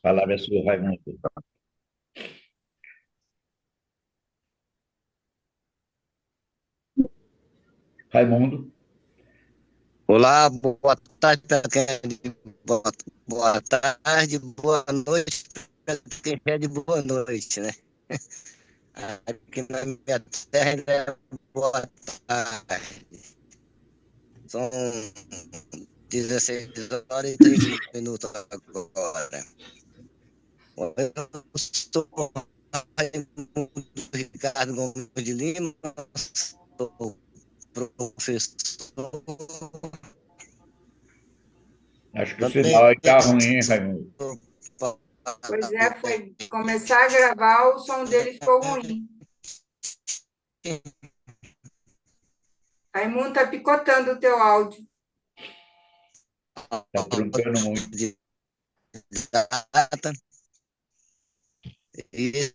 Palavra é sua, Raimundo. Raimundo, Olá, boa tarde para quem é de boa tarde, boa noite para quem é de boa noite, né? Aqui na minha terra ainda é boa tarde. São 16 horas e 30 minutos agora. Eu sou Raimundo Ricardo Gomes de Lima, sou professor, acho que o também sinal aí tá ruim, hein, sou Raimundo? Pois é, foi começar a gravar, o som dele ficou ruim. Raimundo tá picotando o teu áudio. Tá truncando muito. data e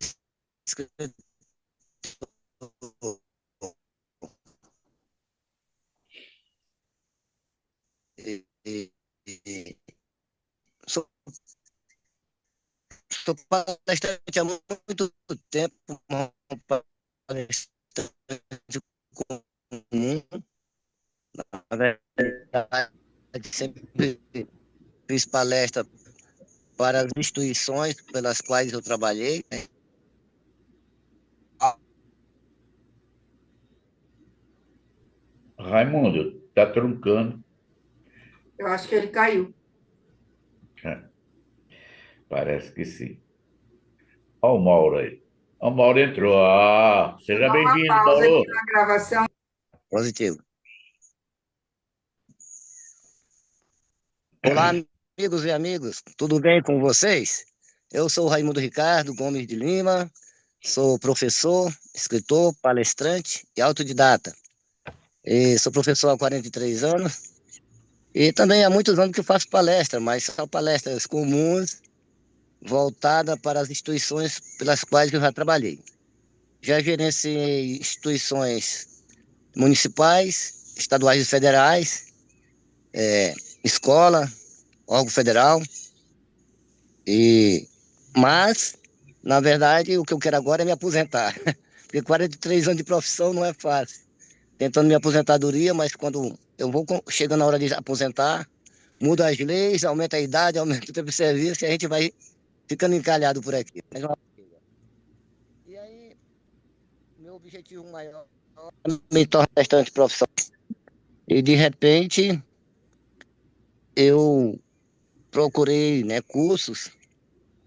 sou, sou palestrante há muito tempo, um palestrante comum, na verdade, sempre fiz palestra para as instituições pelas quais eu trabalhei, né? Raimundo, tá truncando. Eu acho que ele caiu. É, parece que sim. Ó o Mauro aí. Ó, o Mauro entrou. Ah, Vou seja dar uma bem-vindo, pausa aqui Mauro. na gravação. Positivo. Olá, amigos e amigas, tudo bem com vocês? Eu sou o Raimundo Ricardo Gomes de Lima, sou professor, escritor, palestrante e autodidata. E sou professor há 43 anos e também há muitos anos que faço palestra, mas são palestras comuns voltadas para as instituições pelas quais eu já trabalhei. Já gerenciei instituições municipais, estaduais e federais, escola, órgão federal. E, mas, na verdade, o que eu quero agora é me aposentar. Porque 43 anos de profissão não é fácil. Tentando minha aposentadoria, mas quando eu vou chegando na hora de aposentar, muda as leis, aumenta a idade, aumenta o tempo de serviço e a gente vai ficando encalhado por aqui. E aí, meu objetivo maior é me tornar bastante profissional. E de repente, eu procurei, né, cursos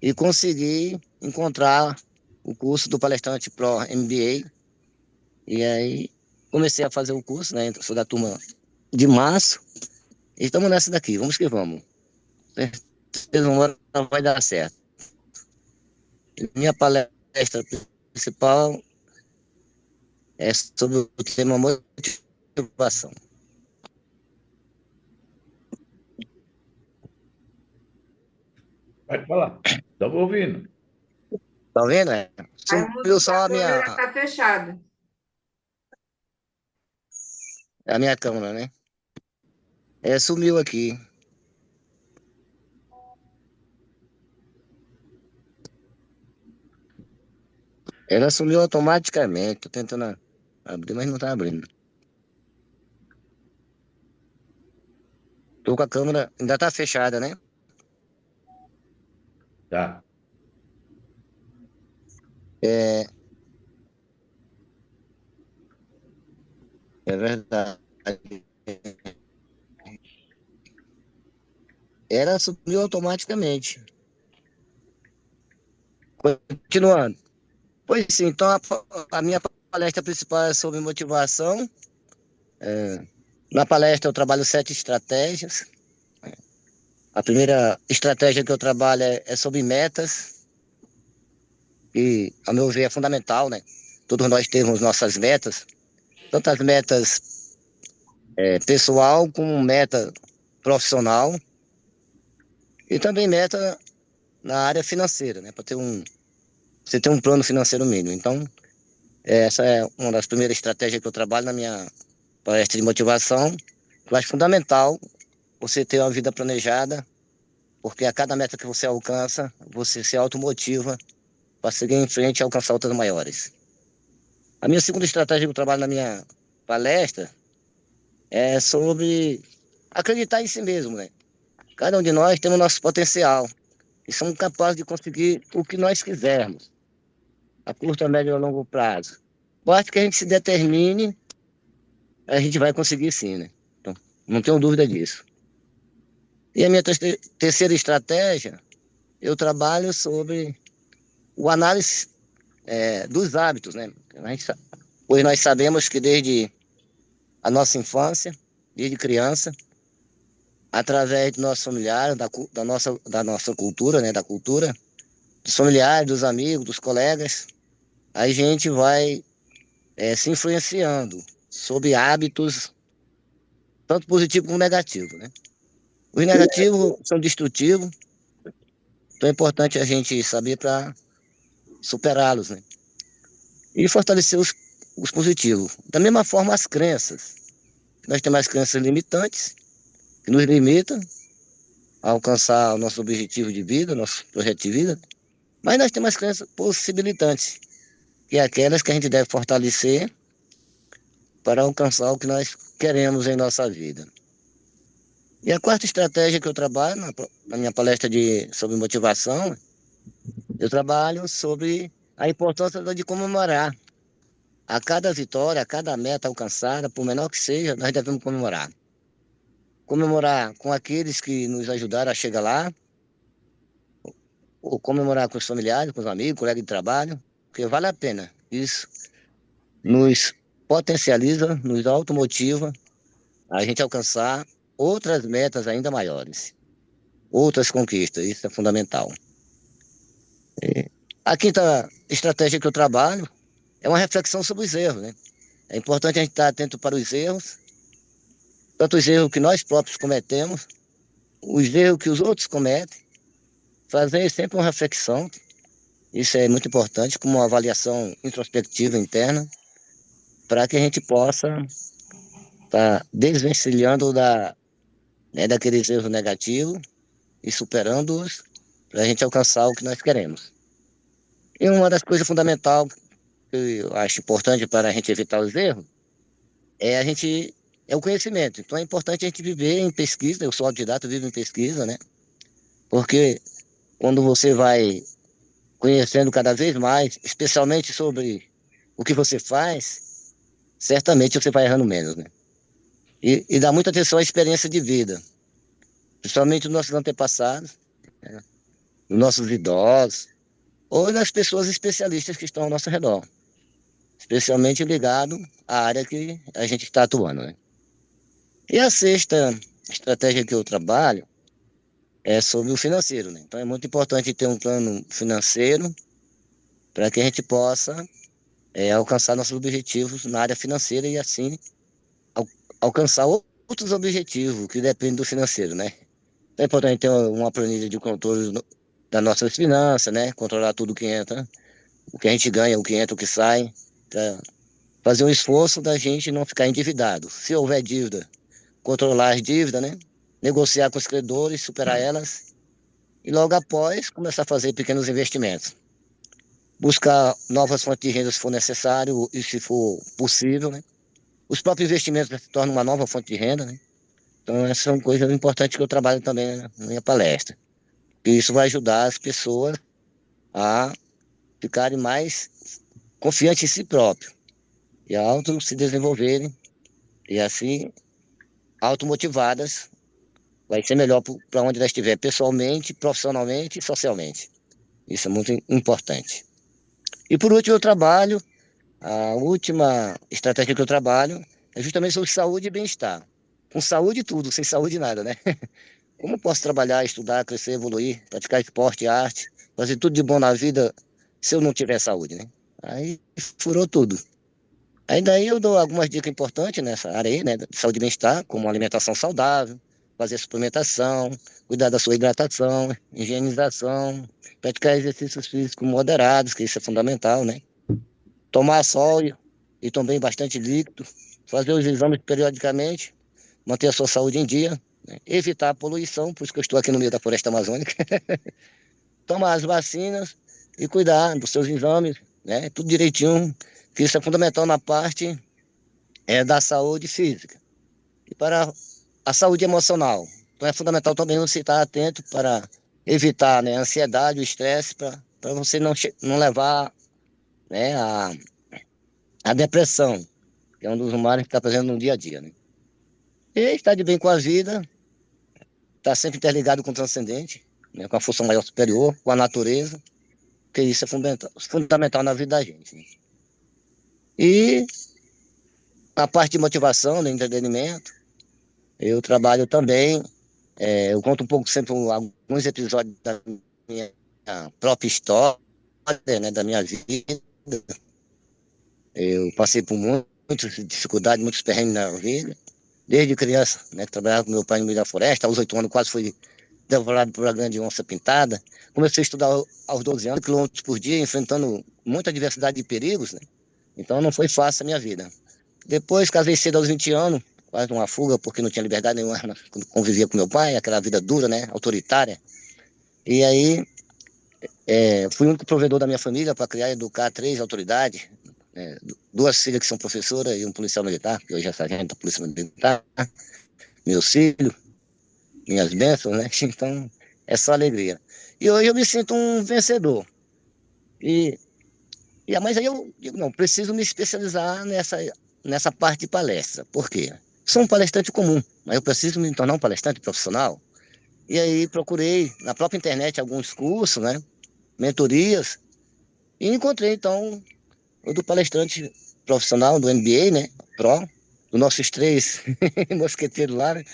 e consegui encontrar o curso do palestrante Pro MBA. E aí comecei a fazer o curso, né? Sou da turma de março. E estamos nessa daqui, vamos que vamos. Certeza uma hora vai dar certo. Minha palestra principal é sobre o tema motivação. Pode falar. Estamos ouvindo. Tá vendo? É? Raimundo, Sumiu tua só câmera está fechada. a minha câmera, né? É, sumiu aqui. Ela sumiu automaticamente. Tô tentando abrir, mas não tá abrindo. Tô com a câmera, ainda tá fechada, né? Tá. É, é verdade. Ela sumiu automaticamente. Continuando. Pois sim, então a minha palestra principal é sobre motivação. Na palestra eu trabalho 7 estratégias. A primeira estratégia que eu trabalho é sobre metas, que, ao meu ver, é fundamental, né? Todos nós temos nossas metas, tanto as metas pessoal como meta profissional e também meta na área financeira, né? Para você ter um plano financeiro mínimo. Então, essa é uma das primeiras estratégias que eu trabalho na minha palestra de motivação. Eu acho fundamental você ter uma vida planejada porque a cada meta que você alcança, você se automotiva para seguir em frente e alcançar outras maiores. A minha segunda estratégia que eu trabalho na minha palestra é sobre acreditar em si mesmo, né? Cada um de nós temos nosso potencial e somos capazes de conseguir o que nós quisermos, a curto, a médio e a longo prazo. Basta que a gente se determine, a gente vai conseguir sim, né? Então, não tenho dúvida disso. E a minha terceira estratégia, eu trabalho sobre o análise dos hábitos, né? Pois nós sabemos que desde a nossa infância, desde criança, através dos nossos familiares, da nossa cultura, né? Da cultura, dos familiares, dos amigos, dos colegas, a gente vai se influenciando sobre hábitos, tanto positivos como negativos, né? Os negativos são destrutivos, então é importante a gente saber para superá-los, né? E fortalecer os positivos. Da mesma forma, as crenças. Nós temos as crenças limitantes, que nos limitam a alcançar o nosso objetivo de vida, nosso projeto de vida, mas nós temos as crenças possibilitantes, que é aquelas que a gente deve fortalecer para alcançar o que nós queremos em nossa vida. E a quarta estratégia que eu trabalho na minha palestra sobre motivação, eu trabalho sobre a importância de comemorar. A cada vitória, a cada meta alcançada, por menor que seja, nós devemos comemorar. Comemorar com aqueles que nos ajudaram a chegar lá, ou comemorar com os familiares, com os amigos, colegas de trabalho, porque vale a pena. Isso nos potencializa, nos automotiva a gente alcançar outras metas ainda maiores, outras conquistas, isso é fundamental. A quinta estratégia que eu trabalho é uma reflexão sobre os erros, né? É importante a gente estar atento para os erros, tanto os erros que nós próprios cometemos, os erros que os outros cometem, fazer sempre uma reflexão, isso é muito importante, como uma avaliação introspectiva interna, para que a gente possa estar desvencilhando daqueles erros negativos e superando-os para a gente alcançar o que nós queremos. E uma das coisas fundamentais que eu acho importante para a gente evitar os erros é o conhecimento. Então é importante a gente viver em pesquisa, eu sou autodidata, eu vivo em pesquisa, né? Porque quando você vai conhecendo cada vez mais, especialmente sobre o que você faz, certamente você vai errando menos, né? E dá muita atenção à experiência de vida, principalmente dos nossos antepassados, né? Dos nossos idosos, ou das pessoas especialistas que estão ao nosso redor, especialmente ligado à área que a gente está atuando, né? E a sexta estratégia que eu trabalho é sobre o financeiro, né? Então é muito importante ter um plano financeiro para que a gente possa alcançar nossos objetivos na área financeira e assim alcançar outros objetivos que dependem do financeiro, né? Então é importante ter uma planilha de controle das nossas finanças, né? Controlar tudo que entra, o que a gente ganha, o que entra, o que sai, para fazer um esforço da gente não ficar endividado. Se houver dívida, controlar as dívidas, né? Negociar com os credores, superar elas e logo após começar a fazer pequenos investimentos. Buscar novas fontes de renda se for necessário e se for possível, né? Os próprios investimentos se tornam uma nova fonte de renda, né? Então essas são coisas importantes que eu trabalho também na minha palestra. E isso vai ajudar as pessoas a ficarem mais confiantes em si próprios e a se desenvolverem e assim automotivadas. Vai ser melhor para onde ela estiver, pessoalmente, profissionalmente e socialmente. Isso é muito importante. E por último, a última estratégia que eu trabalho é justamente sobre saúde e bem-estar. Com saúde tudo, sem saúde nada, né? Como eu posso trabalhar, estudar, crescer, evoluir, praticar esporte, arte, fazer tudo de bom na vida se eu não tiver saúde, né? Aí furou tudo. Aí daí eu dou algumas dicas importantes nessa área aí, né? De saúde e bem-estar, como alimentação saudável, fazer suplementação, cuidar da sua hidratação, higienização, praticar exercícios físicos moderados, que isso é fundamental, né? Tomar sol e também bastante líquido, fazer os exames periodicamente, manter a sua saúde em dia, né? Evitar a poluição, por isso que eu estou aqui no meio da floresta amazônica, tomar as vacinas e cuidar dos seus exames, né? Tudo direitinho, que isso é fundamental na parte da saúde física. E para a saúde emocional. Então é fundamental também você estar atento para evitar, né, a ansiedade, o estresse, para você não levar, né, a depressão, que é um dos males que está presente no dia a dia, né? E estar de bem com a vida, estar sempre interligado com o transcendente, né, com a força maior superior, com a natureza, porque isso é fundamental na vida da gente, né? E a parte de motivação, de entretenimento, eu trabalho também. Eu conto um pouco sempre alguns episódios da minha própria história, né, da minha vida. Eu passei por muitas dificuldades, muitos perrengues na vida. Desde criança, né, que trabalhava com meu pai no meio da floresta, aos 8 anos quase fui devorado por uma grande onça pintada. Comecei a estudar aos 12 anos, quilômetros por dia, enfrentando muita diversidade de perigos, né? Então não foi fácil a minha vida. Depois casei cedo aos 20 anos, quase uma fuga, porque não tinha liberdade nenhuma quando convivia com meu pai, aquela vida dura, né, autoritária. E aí fui o único provedor da minha família para criar e educar 3 autoridades, né, 2 filhas que são professoras e um policial militar, que hoje é sargento da Polícia Militar, meus filhos, minhas bênçãos, né? Então, é só alegria. E hoje eu me sinto um vencedor. E, mas aí eu digo, não, preciso me especializar nessa parte de palestra. Por quê? Sou um palestrante comum, mas eu preciso me tornar um palestrante profissional. E aí procurei na própria internet alguns cursos, né? Mentorias, e encontrei, então, o do palestrante profissional, do MBA, né? Pro, dos nossos 3 mosqueteiros lá, né?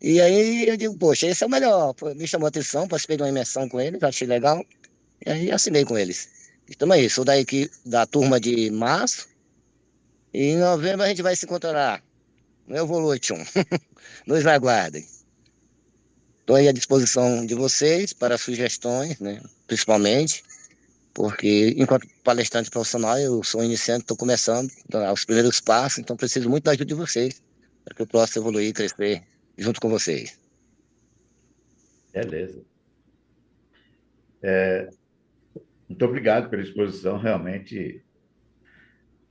E aí eu digo, poxa, esse é o melhor. Pô, me chamou a atenção, participei de uma imersão com eles, achei legal, e aí assinei com eles. Então é isso, sou da turma de março, e em novembro a gente vai se encontrar no Evolution. Nos aguardem. Estou aí à disposição de vocês para sugestões, né? Principalmente, porque enquanto palestrante profissional eu sou iniciante, estou começando a dar os primeiros passos, então preciso muito da ajuda de vocês para que eu possa evoluir e crescer junto com vocês. Beleza. Muito obrigado pela exposição, realmente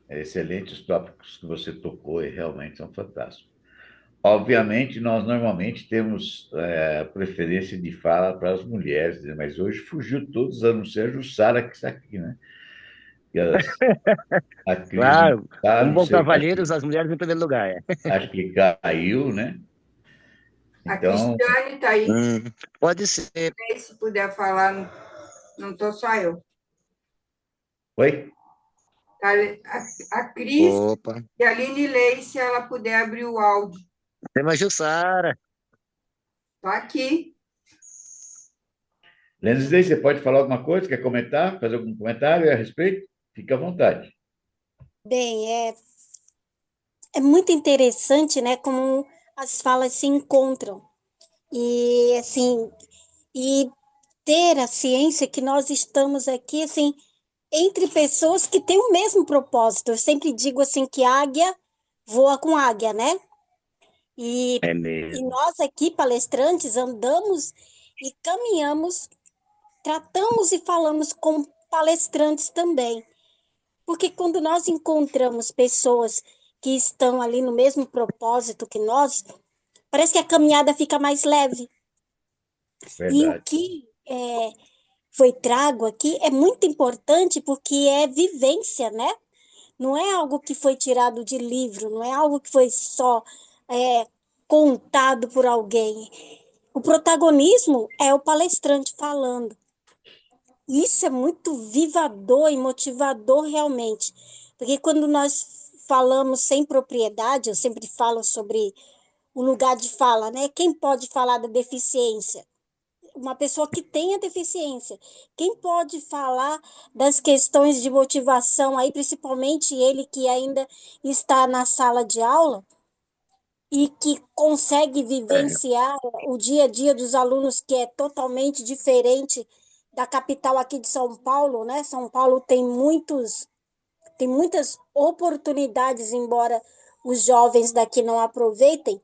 é excelente os tópicos que você tocou e realmente são fantásticos. Obviamente, nós normalmente temos preferência de fala para as mulheres, né? Mas hoje fugiu todos, a não ser a Jussara que está aqui, né? E a Cris não Claro, está, como não bom sei, cavalheiro, as mulheres em primeiro lugar. acho que caiu, né? A Então, Cristiane está aí, Pode ser. se puder falar, não estou só eu. oi? A Cris Opa, e a Aline Lei, se ela puder abrir o áudio. tem uma Jussara. Está aqui. Lensley, você pode falar alguma coisa? Quer comentar? Fazer algum comentário a respeito? Fique à vontade. Bem, é muito interessante, né, como as falas se encontram. E, assim, e ter a ciência que nós estamos aqui, assim, entre pessoas que têm o mesmo propósito. Eu sempre digo, assim, que águia voa com águia, né? E, É e mesmo. nós aqui, palestrantes, andamos e caminhamos, tratamos e falamos com palestrantes também. Porque quando nós encontramos pessoas que estão ali no mesmo propósito que nós, parece que a caminhada fica mais leve. E o Verdade. que foi trago aqui é muito importante porque é vivência, né? Não é algo que foi tirado de livro, não é algo que foi só é, contado por alguém. O protagonismo é o palestrante falando. Isso é muito vivador e motivador realmente, porque quando nós falamos sem propriedade, eu sempre falo sobre o lugar de fala, né? Quem pode falar da deficiência? Uma pessoa que tenha deficiência. Quem pode falar das questões de motivação aí, principalmente ele que ainda está na sala de aula e que consegue É, vivenciar o dia a dia dos alunos, que é totalmente diferente da capital aqui de São Paulo, né? São Paulo tem muitas oportunidades, embora os jovens daqui não aproveitem.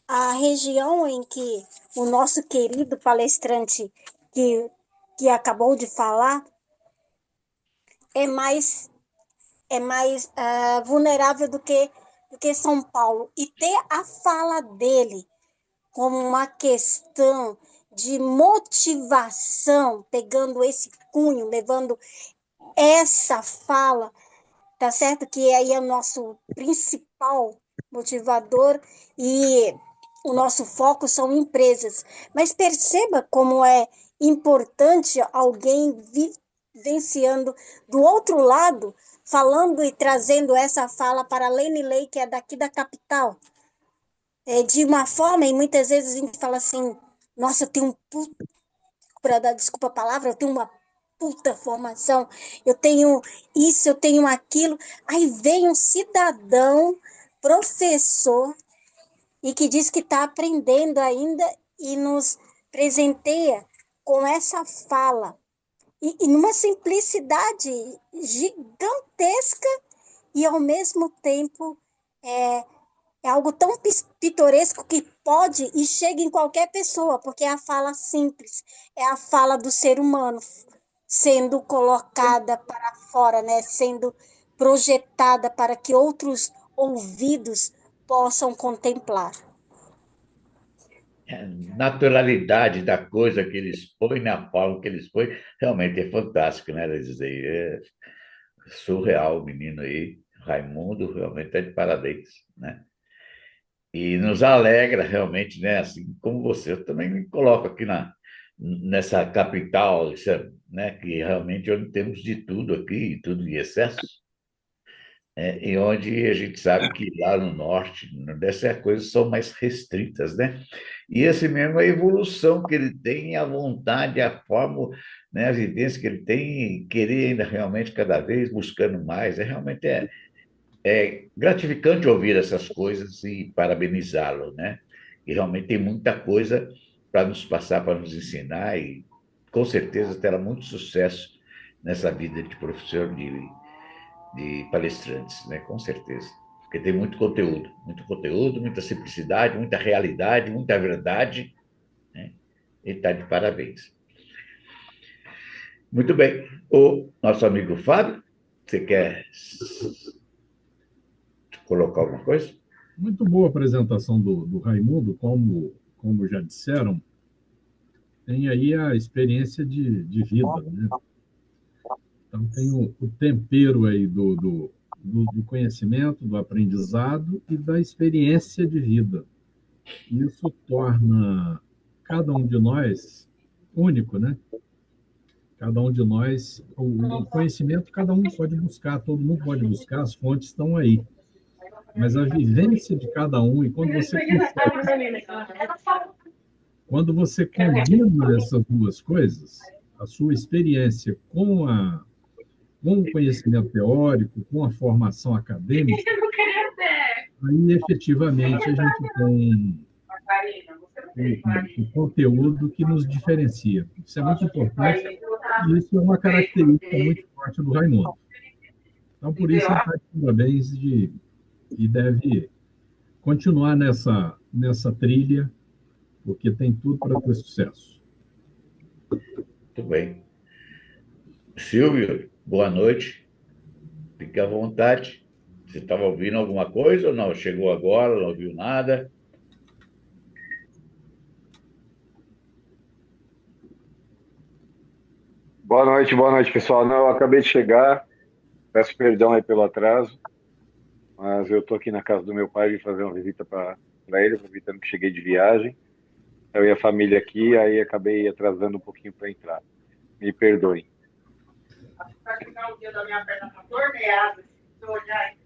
a região em que o nosso querido palestrante que acabou de falar é mais vulnerável do que São Paulo. E ter a fala dele como uma questão de motivação, pegando esse cunho, levando essa fala, tá certo? Que aí é o nosso principal motivador e o nosso foco são empresas. Mas perceba como é importante alguém vivenciando do outro lado, falando e trazendo essa fala para a Lene Lei, que é daqui da capital. De uma forma, e muitas vezes a gente fala assim, nossa, eu tenho para dar desculpa a palavra, eu tenho uma puta formação, eu tenho isso, eu tenho aquilo. Aí vem um cidadão, professor, e que diz que está aprendendo ainda e nos presenteia com essa fala. E numa simplicidade gigantesca e, ao mesmo tempo, é algo tão pitoresco que pode e chega em qualquer pessoa, porque é a fala simples, é a fala do ser humano sendo colocada para fora, né? Sendo projetada para que outros ouvidos possam contemplar. A naturalidade da coisa que eles põem, na forma que eles põem, realmente é fantástico, né? É surreal o menino aí, Raimundo, realmente está de parabéns, né? E nos alegra realmente, né? Assim como você, eu também me coloco aqui nessa capital, né? Que realmente onde temos de tudo aqui, tudo em excesso, e onde a gente sabe que lá no norte, no nordeste, as coisas são mais restritas, né? E esse mesmo é a evolução que ele tem, a vontade, a forma, né? A vivência que ele tem, e querer ainda realmente cada vez buscando mais, realmente é gratificante ouvir essas coisas e parabenizá-lo, né? E realmente tem muita coisa para nos passar, para nos ensinar, e com certeza terá muito sucesso nessa vida de professor de palestrantes, né? Com certeza. Porque tem muito conteúdo, muita simplicidade, muita realidade, muita verdade, né? Ele está de parabéns. Muito bem. O nosso amigo Fábio, você quer colocar alguma coisa? Muito boa a apresentação do Raimundo, como já disseram, tem aí a experiência de vida, né? Então, tem o tempero aí do conhecimento, do aprendizado e da experiência de vida. Isso torna cada um de nós único, né? Cada um de nós, o conhecimento cada um pode buscar, todo mundo pode buscar, as fontes estão aí. Mas a vivência de cada um, e quando você combina essas duas coisas, a sua experiência com o conhecimento teórico, com a formação acadêmica, aí efetivamente a gente tem o conteúdo que nos diferencia. Isso é muito importante e isso é uma característica muito forte do Raimundo. Então, por isso, ele está de parabéns e deve continuar nessa trilha, porque tem tudo para ter sucesso. Muito bem. Silvio, boa noite. Fique à vontade. Você estava ouvindo alguma coisa ou não? Chegou agora, não ouviu nada? Boa noite, pessoal. Não, eu acabei de chegar, peço perdão aí pelo atraso, mas eu estou aqui na casa do meu pai, vim fazer uma visita para ele, aproveitando que cheguei de viagem. Eu e a família aqui, aí acabei atrasando um pouquinho para entrar. Me perdoem. Para ficar o dia da minha perna está torneada, se eu olhar aí.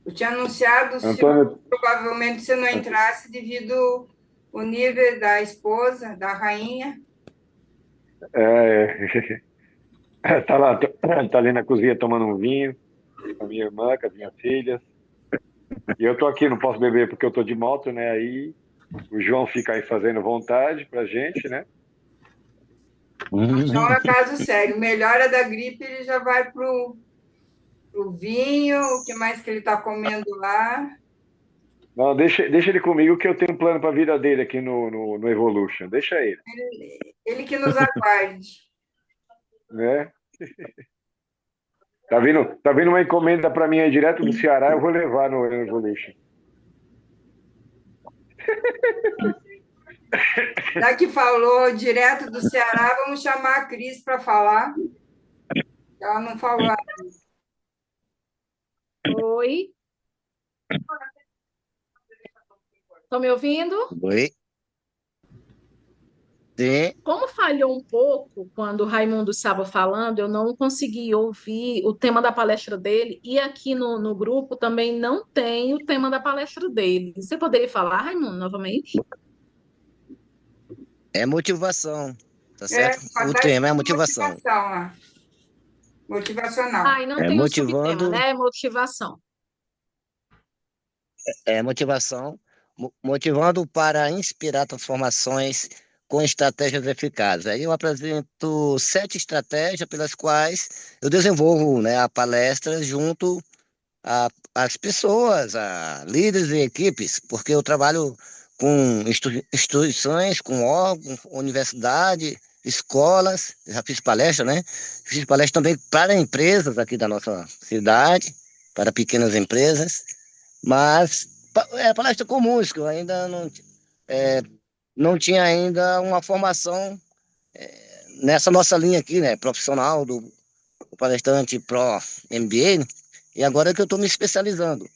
Eu tinha anunciado, Antônio... se provavelmente você não entrasse devido ao nível da esposa, da rainha. Tá lá, tá ali na cozinha tomando um vinho, com a minha irmã, com as minhas filhas. E eu tô aqui, não posso beber porque eu tô de moto, né? Aí o João fica aí fazendo vontade pra gente, né? Então é caso sério. Melhora da gripe, ele já vai pro o vinho, o que mais que ele está comendo lá. Não, deixa ele comigo que eu tenho um plano para a vida dele aqui no Evolution. Deixa ele, Ele que nos aguarde. né? Tá vindo uma encomenda para mim aí direto do Ceará, eu vou levar no Evolution. Já que falou direto do Ceará, vamos chamar a Cris para falar. Ela não falou. Oi, estão me ouvindo? Oi? Sim, Como falhou um pouco quando o Raimundo estava falando, eu não consegui ouvir o tema da palestra dele, e aqui no grupo também não tem o tema da palestra dele. Você poderia falar, Raimundo, novamente? é motivação, tá É, certo? O está tema é escrito motivação. motivação lá. Motivacional. Ah, e não É tem o subtema, motivando, né? Motivação. é motivação, motivando para inspirar transformações com estratégias eficazes. Aí eu apresento 7 estratégias pelas quais eu desenvolvo, né, a palestra junto às pessoas, a líderes e equipes, porque eu trabalho com instituições, com órgãos, universidade, escolas, já fiz palestra, né? Fiz palestra também para empresas aqui da nossa cidade, para pequenas empresas, mas é palestra comuns, que eu ainda é, não tinha ainda uma formação nessa nossa linha aqui, né? Profissional do palestrante Pro MBA, né? E agora é que eu estou me especializando,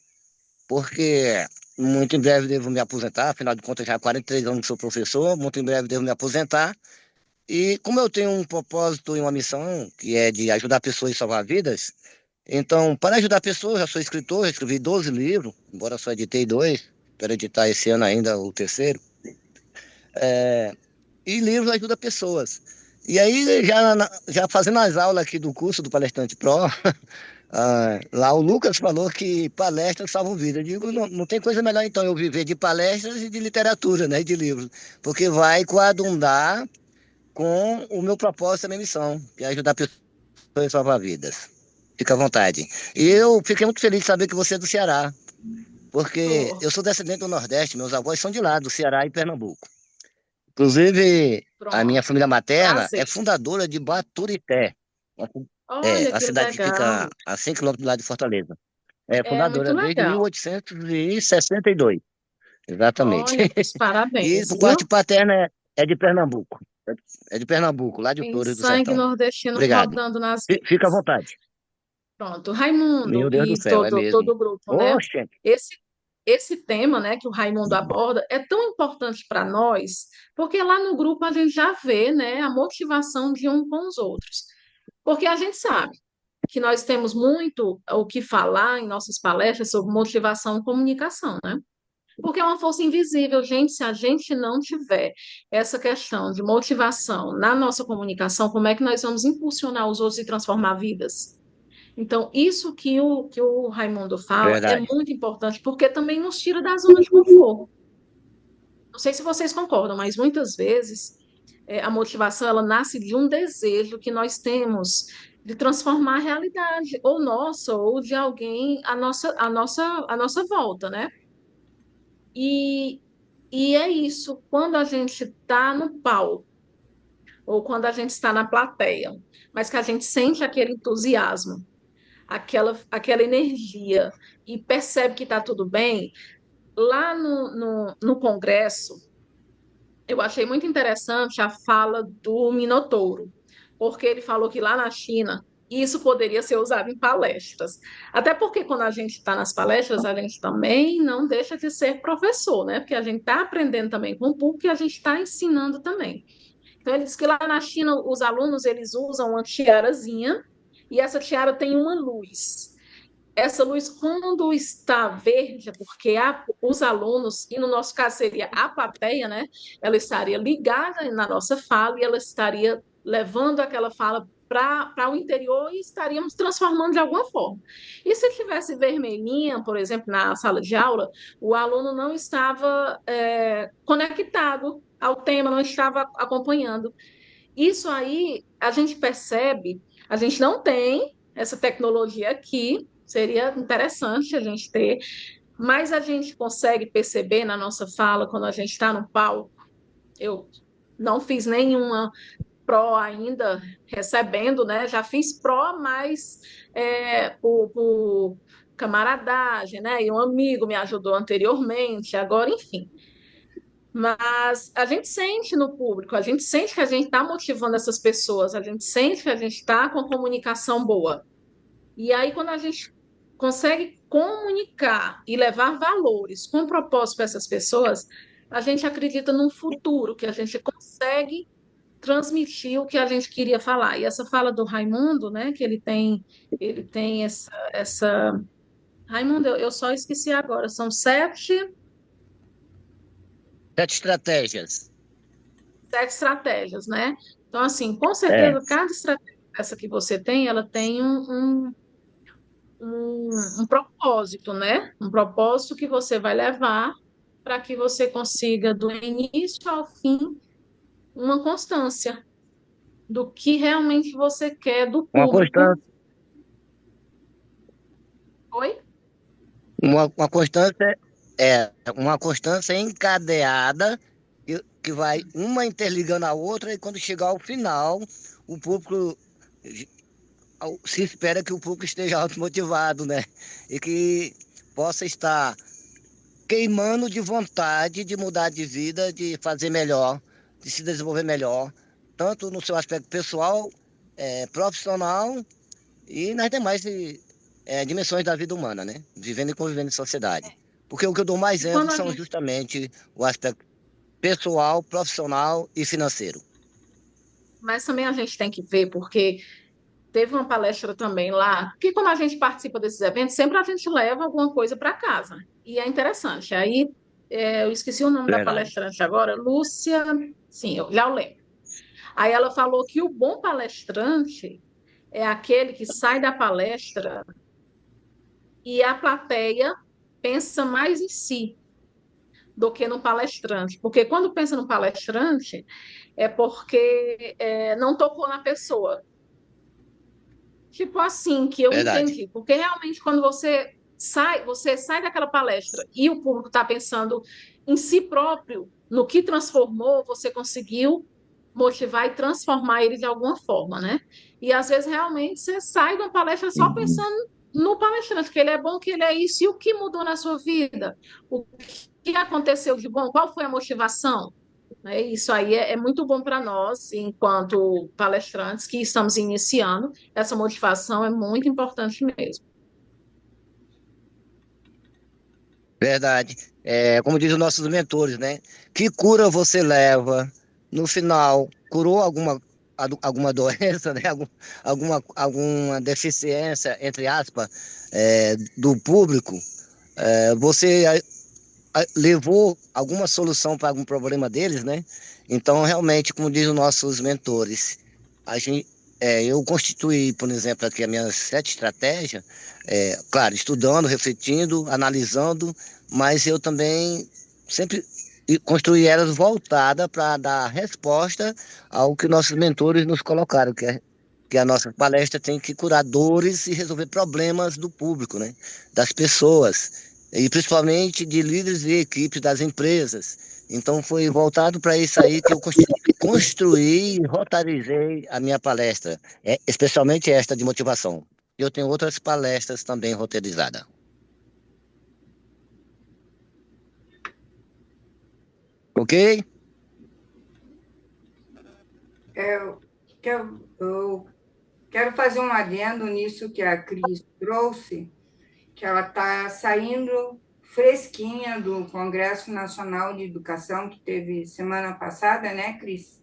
porque muito em breve devo me aposentar, afinal de contas já há 43 anos que sou professor, muito em breve devo me aposentar, e como eu tenho um propósito e uma missão, que é de ajudar pessoas e salvar vidas, então, para ajudar pessoas, eu já sou escritor, já escrevi 12 livros, embora só editei 2, espero editar esse ano ainda o terceiro, e livros ajudam pessoas. E aí, já fazendo as aulas aqui do curso do Palestrante Pro, lá o Lucas falou que palestras salvam vidas. Eu digo, não, não tem coisa melhor então eu viver de palestras e de literatura, né, e de livros, porque vai coadundar com o meu propósito e a minha missão, que é ajudar pessoas a salvar vidas. Fica à vontade. E eu fiquei muito feliz de saber que você é do Ceará, porque Tô. eu sou descendente do Nordeste, meus avós são de lá, do Ceará e Pernambuco. Inclusive, a minha Pronto. família materna é Prazer. fundadora de Baturité. É, Olha a que cidade que fica legal. a 100 quilômetros do lado de Fortaleza. É É muito fundadora desde legal. 1862, exatamente. Olha, os E parabéns, por viu? parte paterna é de Pernambuco. É de Pernambuco, lá de Tem Torres do sangue Sertão. nordestino Obrigado. rodando nas Fica à veias. vontade. Pronto, Raimundo Meu Deus do e céu, é todo mesmo. o grupo, né? Oxe, Esse, esse tema, né, que o Raimundo aborda é tão importante para nós, porque lá no grupo a gente já vê, né, a motivação de um com os outros. Porque a gente sabe que nós temos muito o que falar em nossas palestras sobre motivação e comunicação, né? Porque é uma força invisível, gente. Se a gente não tiver essa questão de motivação na nossa comunicação, como é que nós vamos impulsionar os outros e transformar vidas? Então, isso que o Raimundo fala é verdade. muito importante, porque também nos tira da zona de conforto. Não sei se vocês concordam, mas muitas vezes a motivação ela nasce de um desejo que nós temos de transformar a realidade, ou nossa, ou de alguém à nossa volta, né? E, e é isso, quando a gente está no palco, ou quando a gente está na plateia, mas que a gente sente aquele entusiasmo, aquela energia e percebe que está tudo bem, lá no Congresso, eu achei muito interessante a fala do Minotouro, porque ele falou que lá na China isso poderia ser usado em palestras. Até porque quando a gente está nas palestras, a gente também não deixa de ser professor, né? Porque a gente está aprendendo também com o público e a gente está ensinando também. Então, ele disse que lá na China os alunos eles usam uma tiarazinha e essa tiara tem uma luz. Essa luz, quando está verde, é porque os alunos, e no nosso caso seria a plateia, né? Ela estaria ligada na nossa fala e ela estaria levando aquela fala para o interior e estaríamos transformando de alguma forma. E se tivesse vermelhinha, por exemplo, na sala de aula, o aluno não estava conectado ao tema, não estava acompanhando. Isso aí a gente percebe, a gente não tem essa tecnologia aqui, seria interessante a gente ter, mas a gente consegue perceber na nossa fala, quando a gente está no palco, eu não fiz nenhuma pró ainda, recebendo, né? Já fiz pró, mas por camaradagem, né? E um amigo me ajudou anteriormente, agora, enfim. Mas a gente sente no público, a gente sente que a gente está motivando essas pessoas, a gente sente que a gente está com a comunicação boa. E aí, quando a gente consegue comunicar e levar valores com propósito para essas pessoas, a gente acredita num futuro, que a gente consegue transmitir o que a gente queria falar. E essa fala do Raimundo, né, que ele tem essa... Raimundo, eu só esqueci agora, são Sete estratégias. sete estratégias, né? Então, assim, com É, certeza, cada estratégia essa que você tem, ela tem um propósito, né? Um propósito que você vai levar para que você consiga, do início ao fim, uma constância do que realmente você quer do uma público. constância, Oi? uma constância uma constância encadeada que vai uma interligando a outra e quando chegar ao final, o público se espera que o público esteja automotivado, né? E que possa estar queimando de vontade de mudar de vida, de fazer melhor, de se desenvolver melhor, tanto no seu aspecto pessoal, profissional e nas demais dimensões da vida humana, né? Vivendo e convivendo em sociedade. Porque o que eu dou mais E quando ênfase a são gente justamente o aspecto pessoal, profissional e financeiro. Mas também a gente tem que ver, porque teve uma palestra também lá, que quando a gente participa desses eventos, sempre a gente leva alguma coisa para casa. E é interessante. Aí, eu esqueci o nome da Verdade. palestrante agora, Lúcia, sim, eu já o lembro. Aí ela falou que o bom palestrante é aquele que sai da palestra e a plateia pensa mais em si do que no palestrante. Porque quando pensa no palestrante, é porque não tocou na pessoa. Tipo assim, que eu Verdade. entendi. Porque realmente, quando você sai daquela palestra e o público está pensando em si próprio, no que transformou, você conseguiu motivar e transformar ele de alguma forma, né? E às vezes realmente você sai de uma palestra só Uhum. pensando no palestrante, que ele é bom, que ele é isso, e o que mudou na sua vida? O que aconteceu de bom? Qual foi a motivação? Isso aí é muito bom para nós, enquanto palestrantes que estamos iniciando. Essa motivação é muito importante mesmo. Verdade. Como dizem os nossos mentores, né? Que cura você leva no final? Curou alguma doença, né? Alguma deficiência, entre aspas, do público? Você levou alguma solução para algum problema deles, né? Então, realmente, como dizem os nossos mentores, a gente, eu constituí, por exemplo, aqui as minhas 7 estratégias, claro, estudando, refletindo, analisando, mas eu também sempre construí elas voltadas para dar resposta ao que nossos mentores nos colocaram, que a nossa palestra tem que curar dores e resolver problemas do público, né? Das pessoas e principalmente de líderes e equipes das empresas. Então foi voltado para isso aí que eu construí e roteirizei a minha palestra, especialmente esta de motivação. Eu tenho outras palestras também roteirizadas. Ok? Eu quero fazer um adendo nisso que a Cris trouxe, que ela está saindo fresquinha do Congresso Nacional de Educação, que teve semana passada, né, Cris?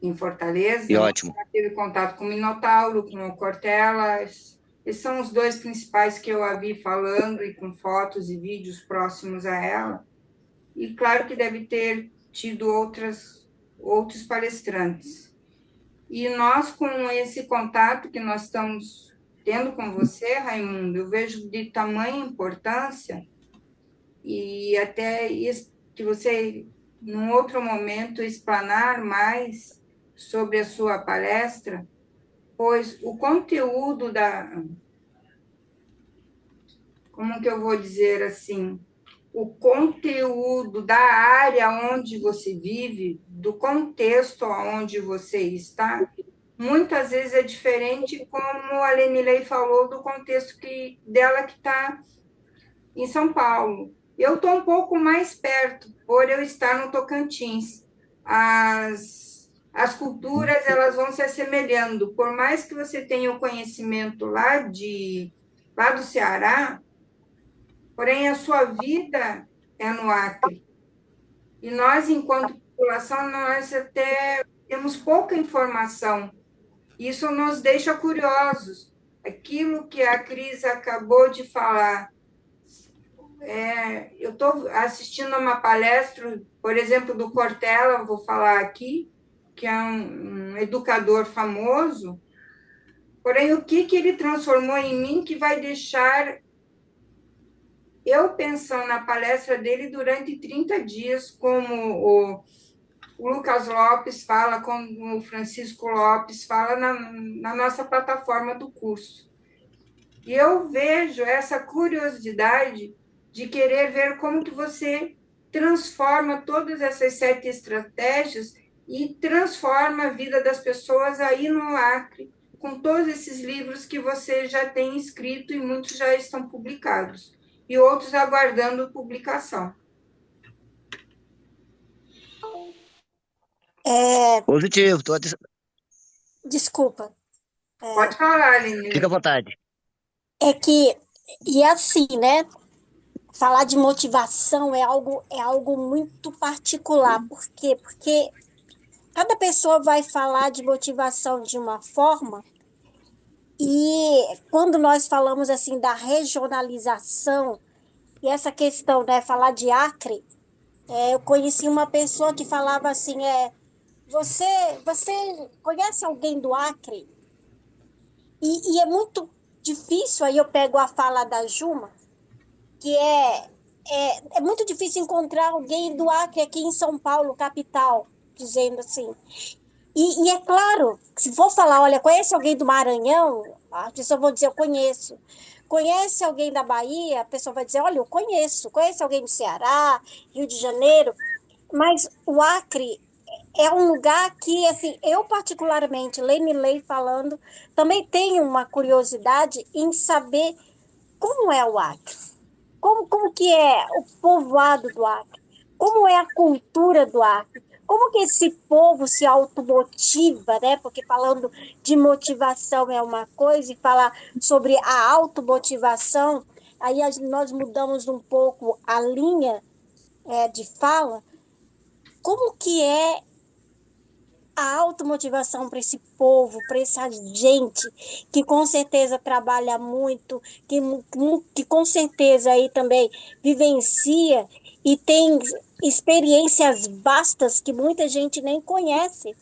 Em Fortaleza. E ótimo. Ela teve contato com o Minotauro, com o Cortella. Esses são os dois principais que eu a vi falando e com fotos e vídeos próximos a ela. E claro que deve ter tido outros palestrantes. E nós, com esse contato que nós estamos tendo com você, Raimundo, eu vejo de tamanha importância e até que você, num outro momento, explanar mais sobre a sua palestra, pois o conteúdo como que eu vou dizer assim, o conteúdo da área onde você vive, do contexto onde você está, muitas vezes é diferente, como a Lenilei falou, do contexto dela que está em São Paulo. Eu estou um pouco mais perto, por eu estar no Tocantins. As culturas elas vão se assemelhando. Por mais que você tenha o conhecimento lá do Ceará, porém a sua vida é no Acre. E nós, enquanto população, nós até temos pouca informação. Isso nos deixa curiosos. Aquilo que a Cris acabou de falar, eu estou assistindo a uma palestra, por exemplo, do Cortella, vou falar aqui, que é um educador famoso, porém, o que ele transformou em mim que vai deixar eu pensando na palestra dele durante 30 dias, como o Lucas Lopes fala, como o Francisco Lopes fala na nossa plataforma do curso. E eu vejo essa curiosidade de querer ver como que você transforma todas essas 7 estratégias e transforma a vida das pessoas aí no Acre, com todos esses livros que você já tem escrito e muitos já estão publicados, e outros aguardando publicação. Positivo, Desculpa. Pode falar, Aline. fica à vontade. É que, e assim, né? Falar de motivação é algo muito particular. Por quê? Porque cada pessoa vai falar de motivação de uma forma, e quando nós falamos assim da regionalização e essa questão, né, falar de Acre, eu conheci uma pessoa que falava assim, você, você conhece alguém do Acre? E é muito difícil, aí eu pego a fala da Juma, que é muito difícil encontrar alguém do Acre aqui em São Paulo, capital, dizendo assim. E é claro, se for falar, olha, conhece alguém do Maranhão? A pessoa vai dizer, eu conheço. Conhece alguém da Bahia? A pessoa vai dizer, olha, eu conheço. Conhece alguém do Ceará, Rio de Janeiro? Mas o Acre é um lugar que, assim, eu particularmente, Lenilei falando, também tenho uma curiosidade em saber como é o Acre. Como que é o povoado do Acre? Como é a cultura do Acre? Como que esse povo se automotiva, né? Porque falando de motivação é uma coisa, e falar sobre a automotivação, aí nós mudamos um pouco a linha de fala. Como que é a automotivação para esse povo, para essa gente que com certeza trabalha muito, que com certeza aí também vivencia e tem experiências vastas que muita gente nem conhece.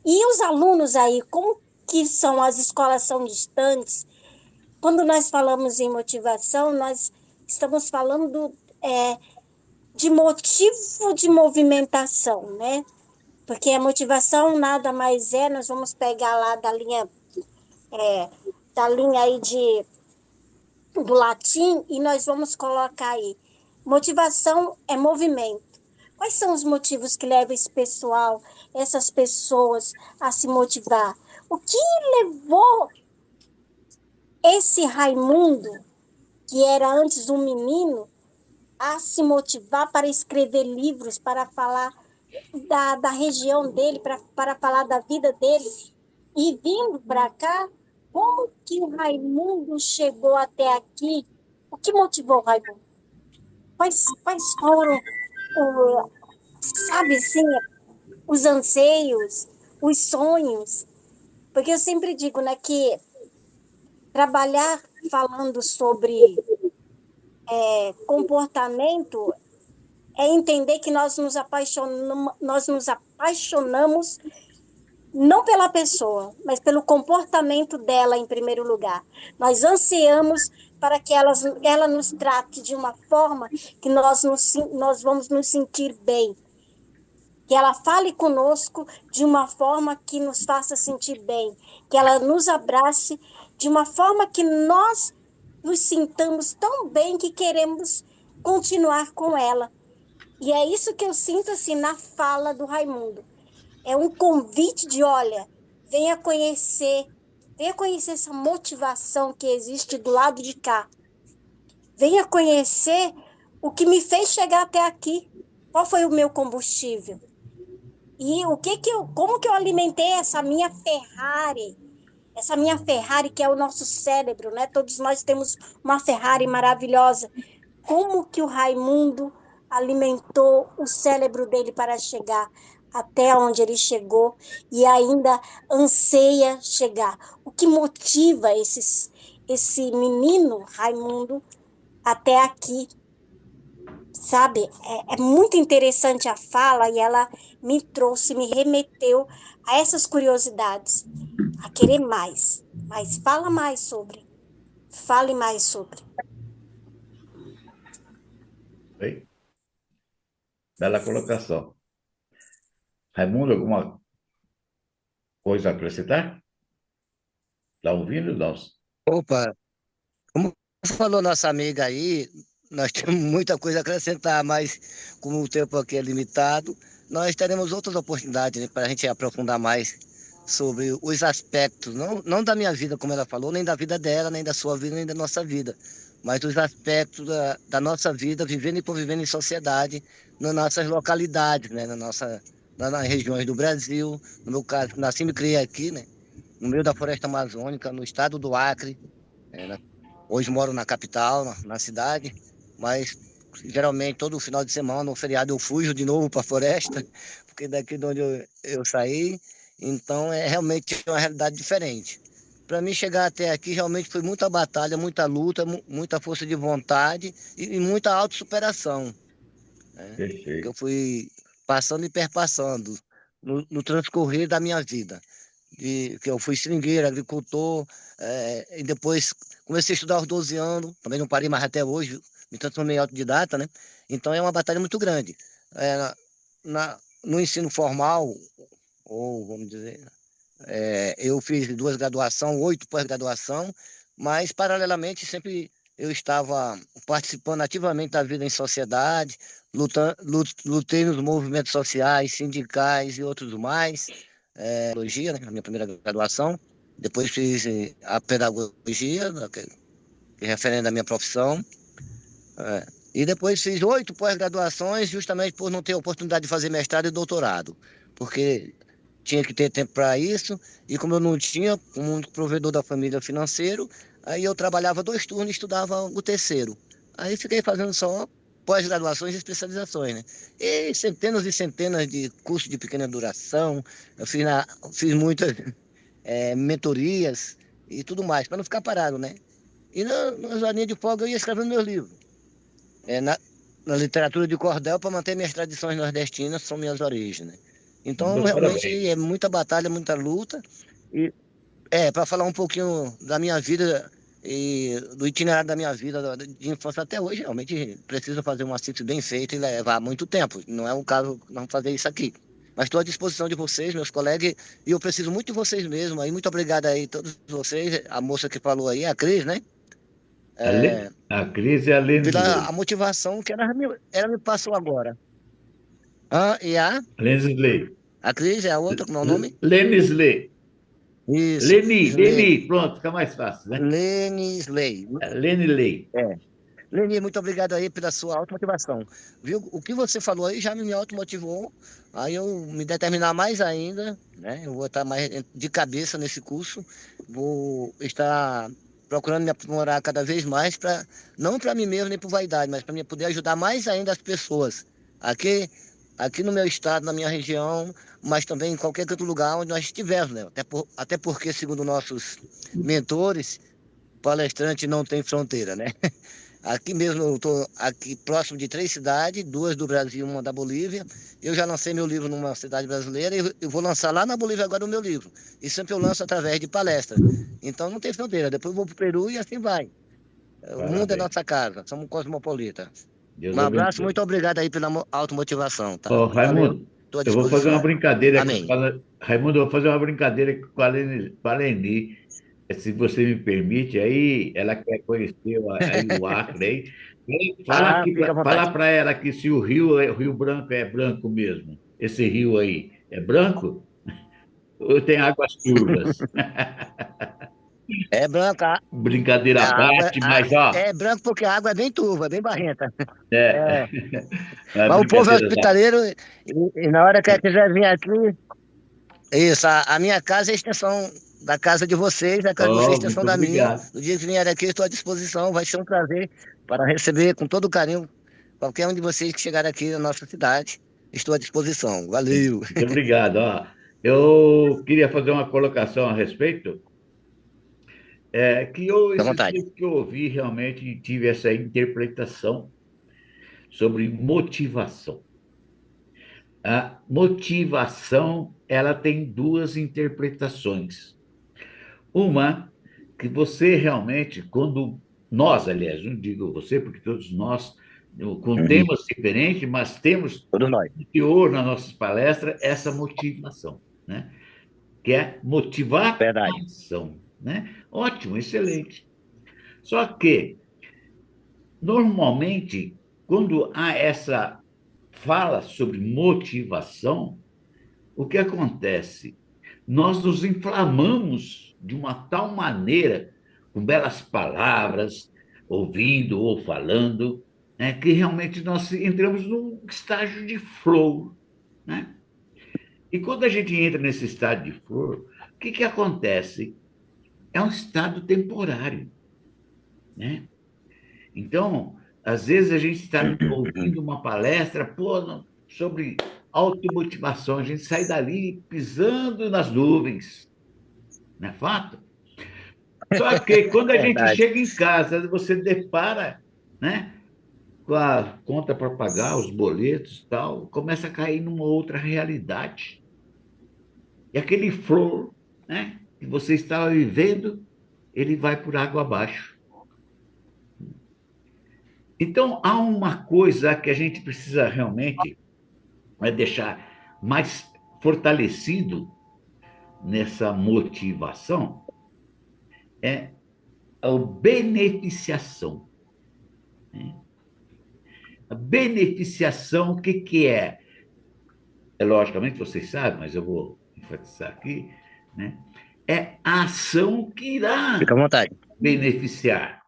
E os alunos aí, como que são? As escolas são distantes. Quando nós falamos em motivação, nós estamos falando de motivo de movimentação, né? Porque a motivação nada mais nós vamos pegar lá da linha aí do latim, e nós vamos colocar aí. Motivação é movimento. Quais são os motivos que levam esse pessoal, essas pessoas a se motivar? O que levou esse Raimundo, que era antes um menino, a se motivar para escrever livros, para falar da região dele, para falar da vida dele? E vindo para cá, como que o Raimundo chegou até aqui? O que motivou o Raimundo? Quais foram, sabe assim, os anseios, os sonhos? Porque eu sempre digo, né, que trabalhar falando sobre comportamento é entender que nós nos apaixonamos não pela pessoa, mas pelo comportamento dela em primeiro lugar. Nós ansiamos para que ela nos trate de uma forma que nós vamos nos sentir bem. que ela fale conosco de uma forma que nos faça sentir bem, que ela nos abrace de uma forma que nós nos sintamos tão bem que queremos continuar com ela. E é isso que eu sinto assim na fala do Raimundo. É um convite de, olha, venha conhecer essa motivação que existe do lado de cá. Venha conhecer o que me fez chegar até aqui. Qual foi o meu combustível? E como que eu alimentei essa minha Ferrari? Essa minha Ferrari que é o nosso cérebro, né? Todos nós temos uma Ferrari maravilhosa. Como que o Raimundo alimentou o cérebro dele para chegar até onde ele chegou e ainda anseia chegar? O que motiva esse menino Raimundo até aqui, sabe? É muito interessante a fala e ela me remeteu a essas curiosidades, a querer mais. Mas fale mais sobre. Bem, bela colocação. Raimundo, alguma coisa a acrescentar? Está ouvindo, Nelson? Opa, como falou nossa amiga aí, nós temos muita coisa a acrescentar, mas como o tempo aqui é limitado, nós teremos outras oportunidades, né, para a gente aprofundar mais sobre os aspectos, não da minha vida, como ela falou, nem da vida dela, nem da sua vida, nem da nossa vida, mas dos aspectos da nossa vida, vivendo e convivendo em sociedade, nas nossas localidades, né, nas regiões do Brasil. No meu caso, nasci e me criei aqui, né, no meio da floresta amazônica, no estado do Acre. Hoje moro na capital, na cidade, mas geralmente todo final de semana, no feriado, eu fujo de novo para a floresta, porque daqui de onde eu saí, então é realmente uma realidade diferente. Para mim chegar até aqui realmente foi muita batalha, muita luta, muita força de vontade e muita autossuperação, né? Que eu Perfeito. fui passando e perpassando no transcorrer da minha vida. Que eu fui seringueiro, agricultor, e depois comecei a estudar aos 12 anos, também não parei mais até hoje, me transformei em autodidata, né? Então é uma batalha muito grande. É, no ensino formal, ou vamos dizer, eu fiz 2 graduações, 8 pós-graduação, mas paralelamente sempre eu estava participando ativamente da vida em sociedade, lutei nos movimentos sociais, sindicais e outros mais, biologia, né, a minha primeira graduação. Depois fiz a pedagogia, né, que é referente à minha profissão. E depois fiz 8 pós-graduações, justamente por não ter oportunidade de fazer mestrado e doutorado, porque tinha que ter tempo para isso, e como eu não tinha, como um provedor da família financeiro, aí eu trabalhava 2 turnos e estudava o terceiro. Aí fiquei fazendo só pós-graduações e especializações, né? E centenas de cursos de pequena duração, eu fiz muitas mentorias e tudo mais, para não ficar parado, né? E nas horinhas de folga eu ia escrevendo meus livros. Na literatura de cordel, para manter minhas tradições nordestinas, são minhas origens, né? Então, Meus realmente parabéns. é muita batalha, muita luta. E para falar um pouquinho da minha vida e do itinerário da minha vida de infância até hoje, realmente preciso fazer uma síntese bem feita e levar muito tempo. Não é um caso não fazer isso aqui. Mas estou à disposição de vocês, meus colegas, e eu preciso muito de vocês mesmo. Aí, muito obrigado aí a todos vocês, a moça que falou aí, a Cris, né? A Cris e a Pela Lensley. a motivação que ela me passou agora. Ah, e Lensley. a Cris é a outra, como é o nome? Lensley. Isso, Slay. Leni, pronto, fica mais fácil, né? Lene Slay. Lenilei. É. Leni, muito obrigado aí pela sua automotivação. Viu? O que você falou aí já me automotivou. Aí eu me determinar mais ainda, né? Eu vou estar mais de cabeça nesse curso. Vou estar procurando me aprimorar cada vez mais, não para mim mesmo nem por vaidade, mas para poder ajudar mais ainda as pessoas. Aqui no meu estado, na minha região, mas também em qualquer outro lugar onde nós estivermos, né? Até porque, segundo nossos mentores, palestrante não tem fronteira, né? Aqui mesmo, eu estou aqui próximo de 3 cidades, 2 do Brasil, uma da Bolívia. Eu já lancei meu livro numa cidade brasileira e eu vou lançar lá na Bolívia agora o meu livro. E sempre eu lanço através de palestras. Então não tem fronteira. Depois eu vou para o Peru e assim vai. O mundo é Parabéns. nossa casa, somos cosmopolitas. Deus Um abraço, abençoe. muito obrigado aí pela automotivação, tá? Ô, Valeu. Raimundo, Estou à Eu vou fazer uma disposição. brincadeira Amém. Raimundo, eu vou fazer uma brincadeira com a Leni, se você me permite, aí ela quer conhecer aí o Acre, aí. Ah, fica à Fala vontade. para ela que se o Rio Branco é branco mesmo, esse rio aí é branco ou tem águas turvas? É branca, Brincadeira à a água parte, mas ó, é branco porque a água é bem turva, bem barrenta. é, É, é mas o povo é brincadeira à hospitaleiro e na hora que quiser vir aqui, isso, a minha casa é a extensão da casa de vocês, a casa de vocês é a Oh, extensão muito da minha. obrigado. No dia que vierem aqui, estou à disposição, vai ser um prazer para receber com todo carinho qualquer um de vocês que chegar aqui na nossa cidade. Estou à disposição. Valeu. Muito obrigado. Ó, eu queria fazer uma colocação a respeito. Fique à Esses vontade. dias que eu ouvi, realmente tive essa interpretação sobre motivação. A motivação, ela tem duas interpretações. Uma, que você realmente, quando nós, aliás, não digo você, porque todos nós, com Uhum. temas diferentes, mas temos Todos nós. de teor nas nossas palestras essa motivação, né? Que é motivar a Verdade. ação, né? Ótimo, excelente. Só que, normalmente, quando há essa fala sobre motivação, o que acontece? Nós nos inflamamos de uma tal maneira, com belas palavras, ouvindo ou falando, né, que realmente nós entramos num estágio de flow, né? E quando a gente entra nesse estado de flow, o que que acontece? É um estado temporário, né? Então, às vezes a gente está ouvindo uma palestra, sobre automotivação, a gente sai dali pisando nas nuvens, não é fato? Só que quando a gente Verdade. chega em casa, você depara, né, com a conta para pagar, os boletos e tal, começa a cair numa outra realidade. E aquele flow, né, que você estava vivendo, ele vai por água abaixo. Então, há uma coisa que a gente precisa realmente deixar mais fortalecido nessa motivação, é a beneficiação, né? A beneficiação, o que que é? Logicamente, vocês sabem, mas eu vou enfatizar aqui, né? É a ação que irá Fica à vontade. beneficiar.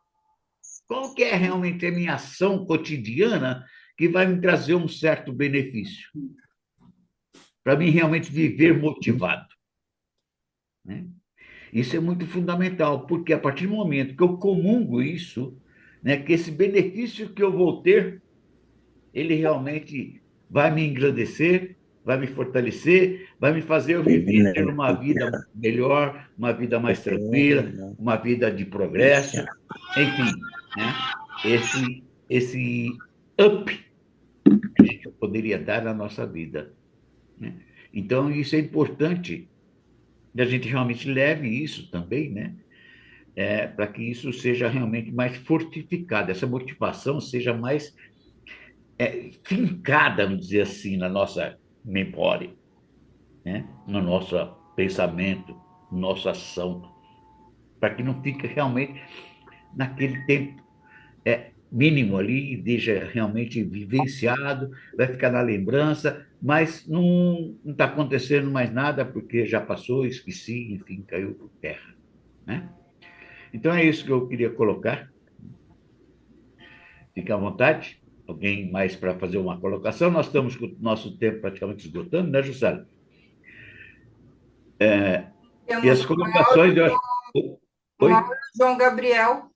Qual que é realmente a minha ação cotidiana que vai me trazer um certo benefício? Para mim realmente viver motivado, né? Isso é muito fundamental, porque a partir do momento que eu comungo isso, né, que esse benefício que eu vou ter, ele realmente vai me engrandecer, vai me fortalecer, vai me fazer eu viver, ter uma vida melhor, uma vida mais tranquila, uma vida de progresso, enfim, né? Esse up que a gente poderia dar na nossa vida, né? Então, isso é importante que a gente realmente leve isso também, né? Para que isso seja realmente mais fortificado, essa motivação seja mais fincada, vamos dizer assim, na nossa memória, né? No nosso pensamento, na nossa ação, para que não fique realmente naquele tempo mínimo ali, e deixa realmente vivenciado, vai ficar na lembrança, mas não está acontecendo mais nada, porque já passou, esqueci, enfim, caiu por terra, né? Então é isso que eu queria colocar. Fique à vontade. Alguém mais para fazer uma colocação? Nós estamos com o nosso tempo praticamente esgotando, né, Jussara? E Temos as colocações, eu acho. o Oi? João Gabriel.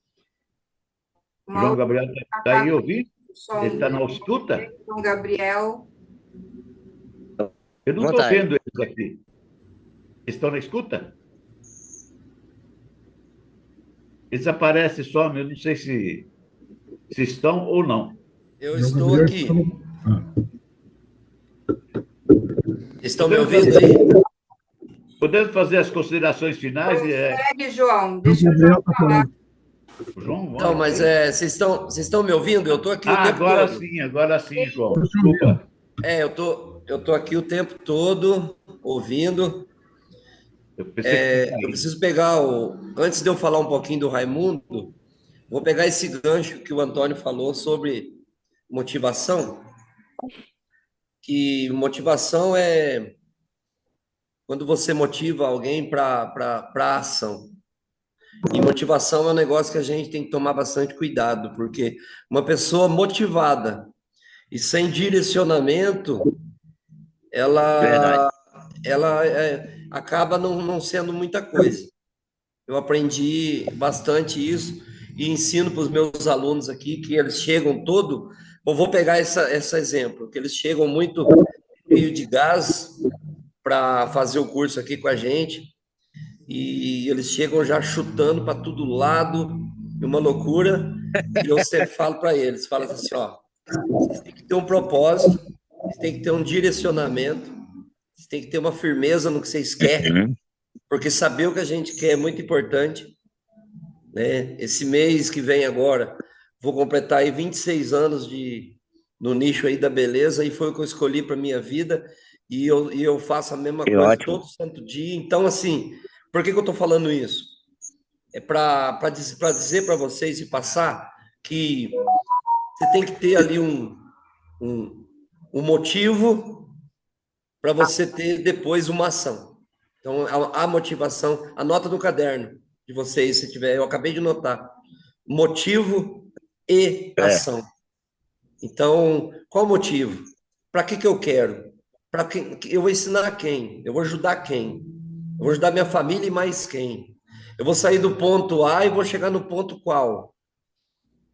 João Gabriel está aí ouvindo? Ele está na escuta? João Gabriel. Eu não estou Vontade. vendo eles aqui. Estão na escuta? Eles aparecem só, mas eu não sei se estão ou não. Eu João estou Gabriel aqui. Estão me Podemos ouvindo aí? Podemos fazer as considerações finais? Segue, João. Deixa João eu Gabriel está falar. falando. João, Não, mas vocês estão me ouvindo? Eu estou aqui o tempo agora todo. sim, João. Estou te Desculpa. ouvindo. Eu tô aqui o tempo todo ouvindo. Eu pensei que tinha Eu saído. preciso pegar antes de eu falar um pouquinho do Raimundo, vou pegar esse gancho que o Antônio falou sobre motivação, que motivação é quando você motiva alguém para ação. E motivação é um negócio que a gente tem que tomar bastante cuidado, porque uma pessoa motivada e sem direcionamento, Verdade. ela acaba não sendo muita coisa. Eu aprendi bastante isso e ensino para os meus alunos aqui que eles chegam todo. Eu vou pegar esse exemplo, que eles chegam muito cheio de gás para fazer o curso aqui com a gente e eles chegam já chutando para todo lado, uma loucura. E eu sempre falo para eles, falo assim, ó, vocês têm que ter um propósito, vocês têm que ter um direcionamento, vocês têm que ter uma firmeza no que vocês querem, Uhum. porque saber o que a gente quer é muito importante, né? Esse mês que vem agora, vou completar aí 26 anos no nicho aí da beleza, e foi o que eu escolhi para minha vida, e eu faço a mesma Que coisa ótimo. todo santo dia. Então, assim, por que que eu estou falando isso? É para dizer para vocês e passar que você tem que ter ali um, um motivo para você ter depois uma ação. Então, a motivação, anota no caderno de vocês, se tiver, eu acabei de notar. Motivo e É. ação. Então, qual o motivo? Para que eu quero? Para quem? Eu vou ensinar quem? Eu vou ajudar quem? Eu vou ajudar minha família e mais quem? Eu vou sair do ponto A e vou chegar no ponto qual?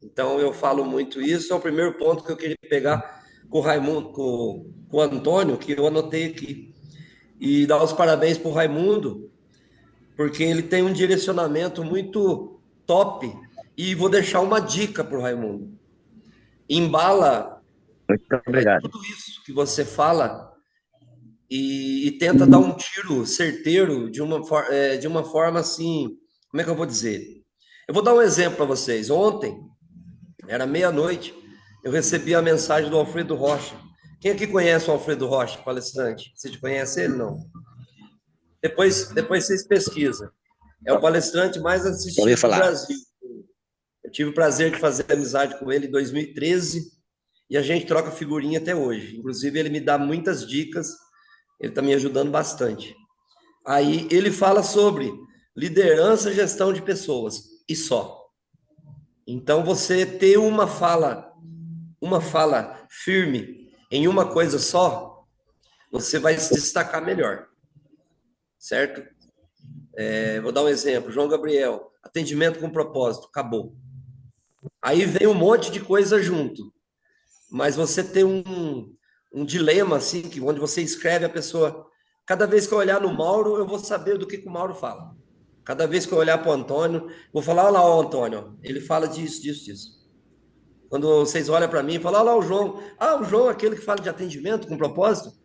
Então, eu falo muito isso. É o primeiro ponto que eu queria pegar com o Raimundo, com o Antônio, que eu anotei aqui. E dar os parabéns para o Raimundo, porque ele tem um direcionamento muito top. E vou deixar uma dica para o Raimundo. Embala Muito obrigado. tudo isso que você fala e tenta dar um tiro certeiro de uma forma assim. Como é que eu vou dizer? Eu vou dar um exemplo para vocês. Ontem, era meia-noite, eu recebi a mensagem do Alfredo Rocha. Quem aqui conhece o Alfredo Rocha, palestrante? Você conhece ele? Não. Depois vocês pesquisam. É o palestrante mais Já assistido ouvi do falar. Brasil. Eu tive o prazer de fazer amizade com ele em 2013 e a gente troca figurinha até hoje. Inclusive, ele me dá muitas dicas, ele está me ajudando bastante. Aí ele fala sobre liderança e gestão de pessoas, e só. Então, você ter uma fala firme em uma coisa só, você vai se destacar melhor, certo? Vou dar um exemplo, João Gabriel, atendimento com propósito, acabou. Aí vem um monte de coisa junto, mas você tem um dilema, assim, onde você escreve a pessoa. Cada vez que eu olhar no Mauro, eu vou saber do que o Mauro fala. Cada vez que eu olhar para o Antônio, vou falar, olha lá o Antônio, ele fala disso, disso, disso. Quando vocês olham para mim, falam, olha lá o João. Ah, o João é aquele que fala de atendimento com propósito?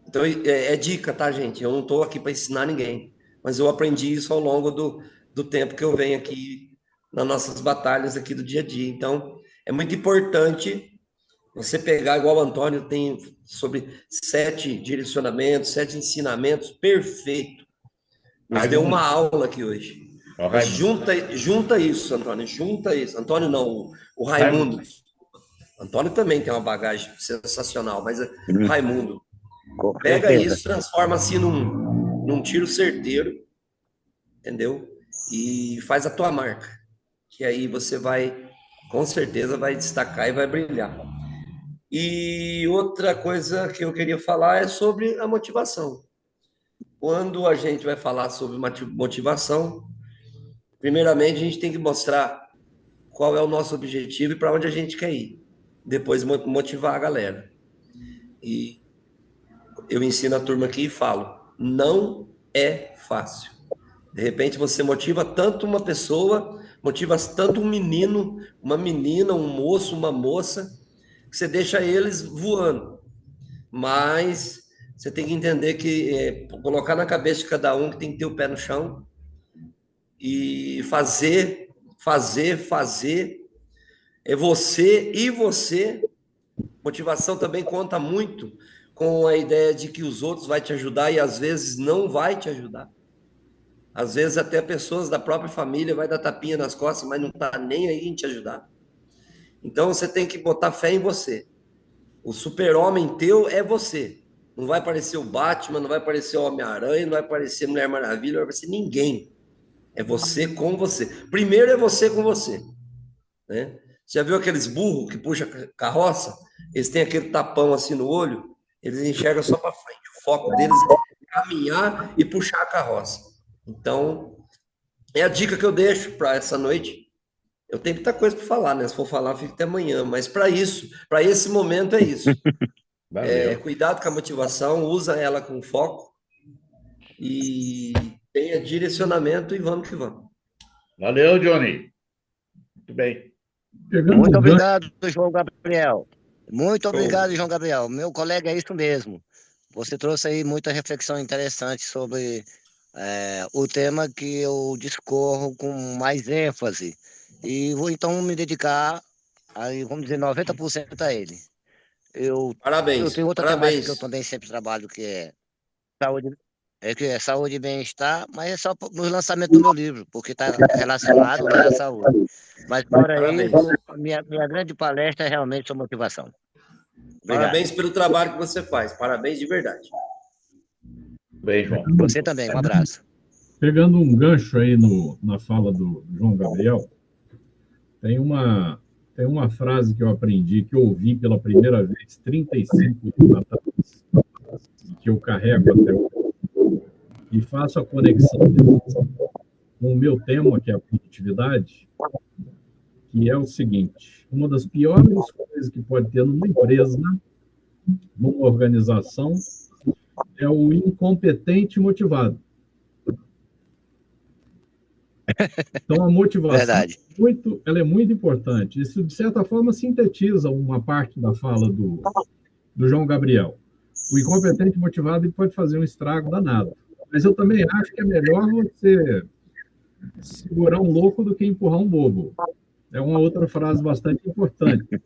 Então, é dica, tá, gente? Eu não estou aqui para ensinar ninguém, mas eu aprendi isso ao longo do tempo que eu venho aqui nas nossas batalhas aqui do dia a dia. Então, é muito importante você pegar, igual o Antônio tem sobre 7 direcionamentos, 7 ensinamentos, perfeito. Nos deu uma aula aqui hoje. Ó, Mas Raimundo. junta isso, Antônio, junta isso. Antônio não, o Raimundo. Antônio também tem uma bagagem sensacional, mas Raimundo, Com pega certeza. isso, transforma assim num tiro certeiro, entendeu? E faz a tua marca, que aí você vai, com certeza, vai destacar e vai brilhar. E outra coisa que eu queria falar é sobre a motivação. Quando a gente vai falar sobre motivação, primeiramente a gente tem que mostrar qual é o nosso objetivo e para onde a gente quer ir. Depois motivar a galera. E eu ensino a turma aqui e falo, não é fácil. De repente você motiva tanto uma pessoa, motiva tanto um menino, uma menina, um moço, uma moça, que você deixa eles voando. Mas você tem que entender que colocar na cabeça de cada um que tem que ter o pé no chão e fazer. É você e você Motivação também conta muito com a ideia de que os outros vão te ajudar e às vezes não vai te ajudar. Às vezes até pessoas da própria família vai dar tapinha nas costas, mas não está nem aí em te ajudar. Então você tem que botar fé em você. O super-homem teu é você. Não vai aparecer o Batman, não vai aparecer o Homem-Aranha, não vai aparecer Mulher Maravilha, não vai aparecer ninguém. É você com você. Primeiro é você com você. Né? Você já viu aqueles burros que puxam carroça? Eles têm aquele tapão assim no olho, eles enxergam só para frente. O foco deles é caminhar e puxar a carroça. Então, é a dica que eu deixo para essa noite. Eu tenho muita coisa para falar, né? Se for falar, fica até amanhã. Mas para isso, para esse momento é isso. Cuidado com a motivação, usa ela com foco e tenha direcionamento e vamos que vamos. Valeu, Johnny. Muito bem. Muito obrigado, João Gabriel. Muito obrigado, João Gabriel. Meu colega, é isso mesmo. Você trouxe aí muita reflexão interessante sobre o tema que eu discorro com mais ênfase. E vou então me dedicar, vamos dizer, 90% a ele. Parabéns. Eu tenho outra temática que eu também sempre trabalho, que é saúde e bem-estar, mas é só no lançamento do meu livro, porque está relacionado, né, à saúde. Mas fora isso, minha grande palestra é realmente sobre motivação. Obrigado. Parabéns pelo trabalho que você faz. Parabéns de verdade. Bem, João. Você também, um abraço. Pegando um gancho aí na fala do João Gabriel, tem uma frase que eu aprendi, que eu ouvi pela primeira vez 35 anos atrás, que eu carrego até hoje, e faço a conexão com o meu tema, que é a produtividade, que é o seguinte: uma das piores coisas que pode ter numa empresa, numa organização, é o incompetente motivado. Então, a motivação ela é muito importante. Isso, de certa forma, sintetiza uma parte da fala do João Gabriel. O incompetente motivado ele pode fazer um estrago danado. Mas eu também acho que é melhor você segurar um louco do que empurrar um bobo. É uma outra frase bastante importante.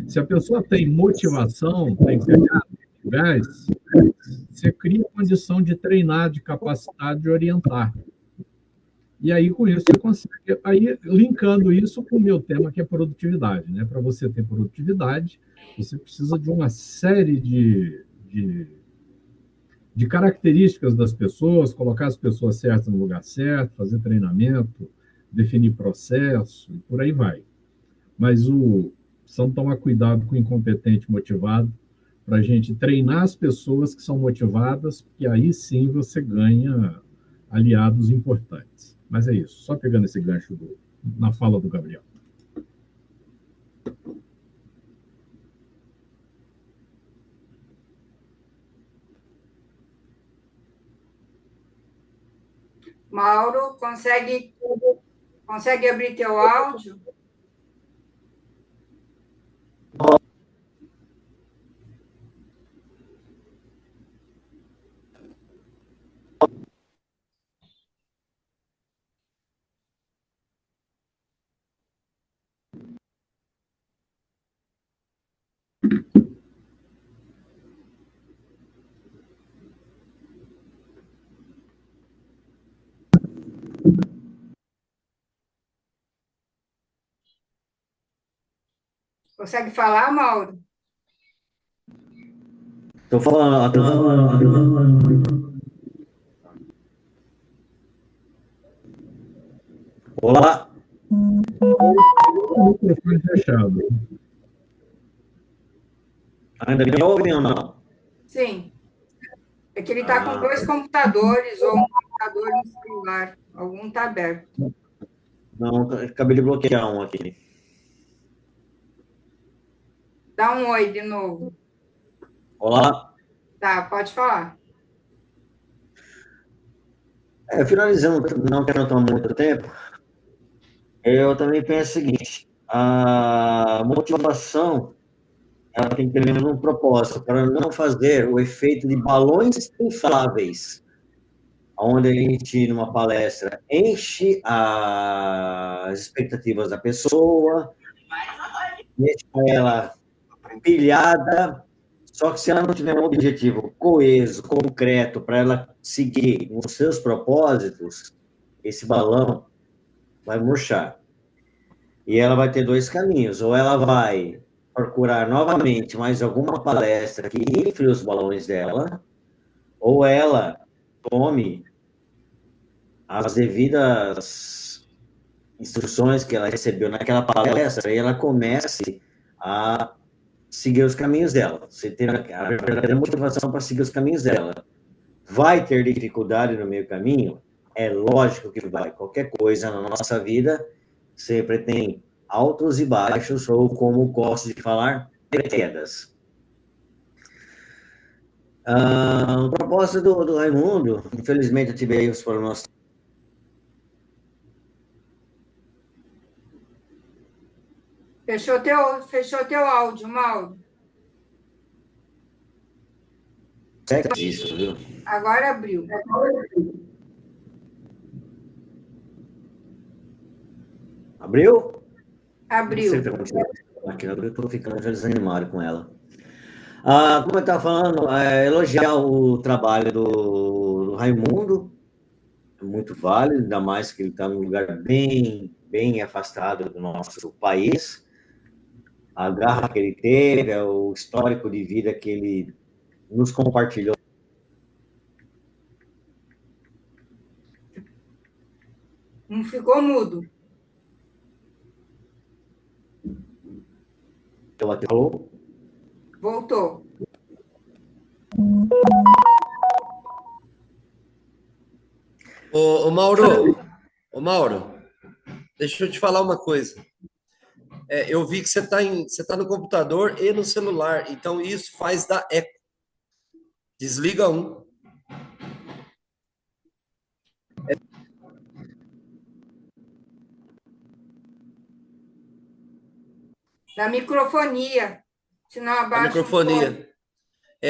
Se a pessoa tem motivação, tem gás, você cria condição de treinar, de capacidade de orientar. E aí, com isso, você consegue... Aí, linkando isso com o meu tema, que é produtividade. Né? Para você ter produtividade, você precisa de uma série de características das pessoas, colocar as pessoas certas no lugar certo, fazer treinamento, definir processo, e por aí vai. Mas precisamos tomar cuidado com o incompetente motivado, para a gente treinar as pessoas que são motivadas, porque aí sim você ganha aliados importantes. Mas é isso, só pegando esse gancho na fala do Gabriel. Mauro, consegue abrir teu áudio? Consegue falar, Mauro? Estou falando. Olá. O microfone fechado. Ainda me ouvem ou não? Sim. É que ele está com 2 computadores ou um computador no celular. Algum está aberto. Não, acabei de bloquear um aqui. Dá um oi de novo. Olá. Tá, pode falar. Finalizando, não quero tomar muito tempo, eu também penso o seguinte: a motivação ela tem que ter um propósito para não fazer o efeito de balões infláveis, onde a gente, numa palestra, enche as expectativas da pessoa, deixa ela pilhada, só que se ela não tiver um objetivo coeso, concreto, para ela seguir os seus propósitos, esse balão vai murchar. E ela vai ter dois caminhos: ou ela vai procurar novamente mais alguma palestra que infle os balões dela, ou ela tome as devidas instruções que ela recebeu naquela palestra e ela comece a seguir os caminhos dela. Você tem a verdadeira motivação para seguir os caminhos dela. Vai ter dificuldade no meio caminho? É lógico que vai. Qualquer coisa na nossa vida sempre tem altos e baixos, ou como gosto de falar, quedas. O propósito do Raimundo, infelizmente eu tive aí os problemas. Fechou teu áudio, Mauro. Isso, viu? Agora abriu. Abriu? Abriu. Aqui, eu estou ficando já desanimado com ela. Como eu estava falando, elogiar o trabalho do Raimundo, é muito válido, ainda mais que ele está num lugar bem, bem afastado do nosso país. A garra que ele teve, o histórico de vida que ele nos compartilhou. Não ficou mudo. Falou? Voltou. Ô Mauro, deixa eu te falar uma coisa. Eu vi que você está no computador e no celular, então isso faz dar eco. Desliga um. Da microfonia. Senão A abaixa microfonia.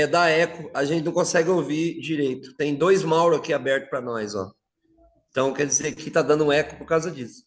Dá eco, a gente não consegue ouvir direito. Tem 2 Mauro aqui aberto para nós, ó. Então quer dizer que está dando eco por causa disso.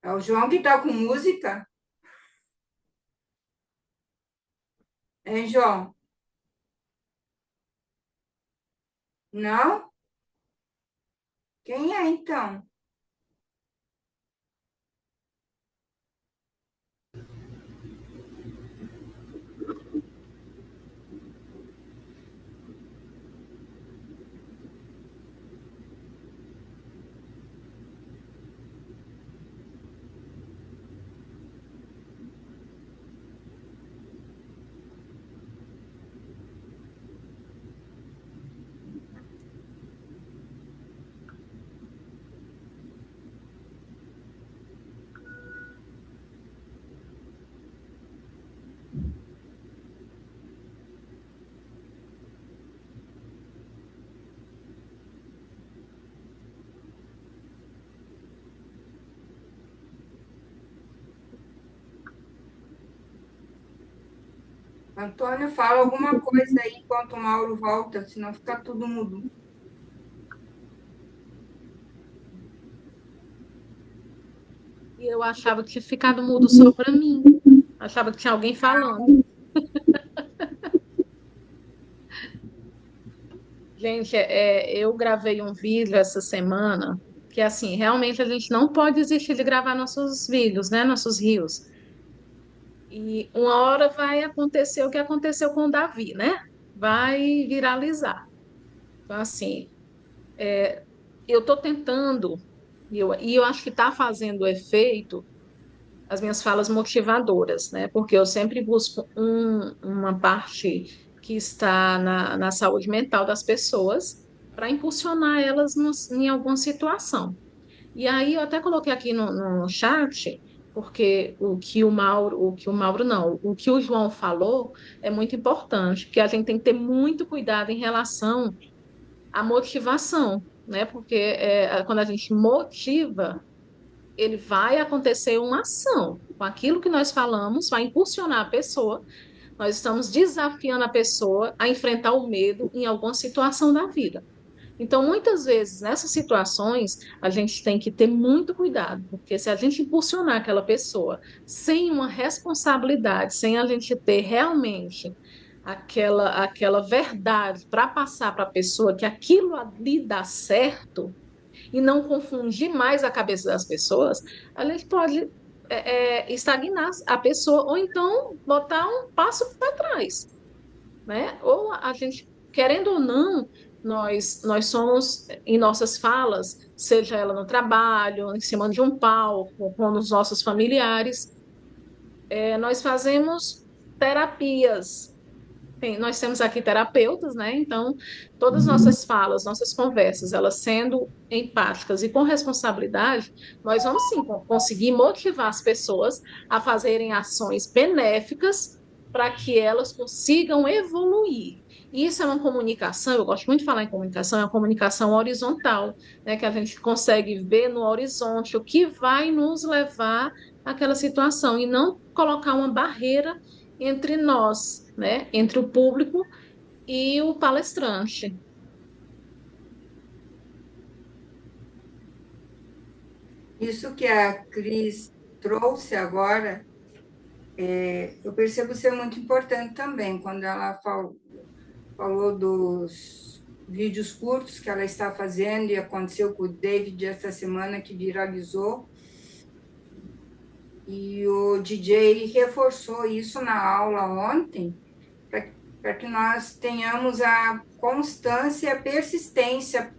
É o João que está com música? Hein, João? Não? Quem é, então? Antônio, fala alguma coisa aí enquanto o Mauro volta, senão fica tudo mudo. E eu achava que tinha ficado mudo só para mim. Achava que tinha alguém falando. Gente, eu gravei um vídeo essa semana que, assim, realmente a gente não pode desistir de gravar nossos vídeos, né? Nossos rios. E uma hora vai acontecer o que aconteceu com o Davi, né? Vai viralizar. Então, assim, eu estou tentando, e eu acho que está fazendo efeito, as minhas falas motivadoras, né? Porque eu sempre busco uma parte que está na saúde mental das pessoas para impulsionar elas em alguma situação. E aí eu até coloquei aqui no chat, porque o que o João falou é muito importante, porque a gente tem que ter muito cuidado em relação à motivação, né? Porque quando a gente motiva, ele vai acontecer uma ação. Com aquilo que nós falamos, vai impulsionar a pessoa. Nós estamos desafiando a pessoa a enfrentar o medo em alguma situação da vida. Então, muitas vezes, nessas situações, a gente tem que ter muito cuidado, porque se a gente impulsionar aquela pessoa sem uma responsabilidade, sem a gente ter realmente aquela verdade para passar para a pessoa que aquilo ali dá certo, e não confundir mais a cabeça das pessoas, a gente pode estagnar a pessoa, ou então botar um passo para trás, né? Ou a gente, querendo ou não, nós somos, em nossas falas, seja ela no trabalho, em cima de um palco, com os nossos familiares, nós fazemos terapias. Nós temos aqui terapeutas, né? Então, todas as nossas falas, nossas conversas, elas sendo empáticas e com responsabilidade, nós vamos sim conseguir motivar as pessoas a fazerem ações benéficas para que elas consigam evoluir. Isso é uma comunicação, eu gosto muito de falar em comunicação, é uma comunicação horizontal, né? Que a gente consegue ver no horizonte o que vai nos levar àquela situação e não colocar uma barreira entre nós, né? Entre o público e o palestrante. Isso que a Cris trouxe agora, eu percebo ser muito importante também, quando ela falou dos vídeos curtos que ela está fazendo, e aconteceu com o David essa semana, que viralizou, e o DJ reforçou isso na aula ontem, para que nós tenhamos a constância e a persistência,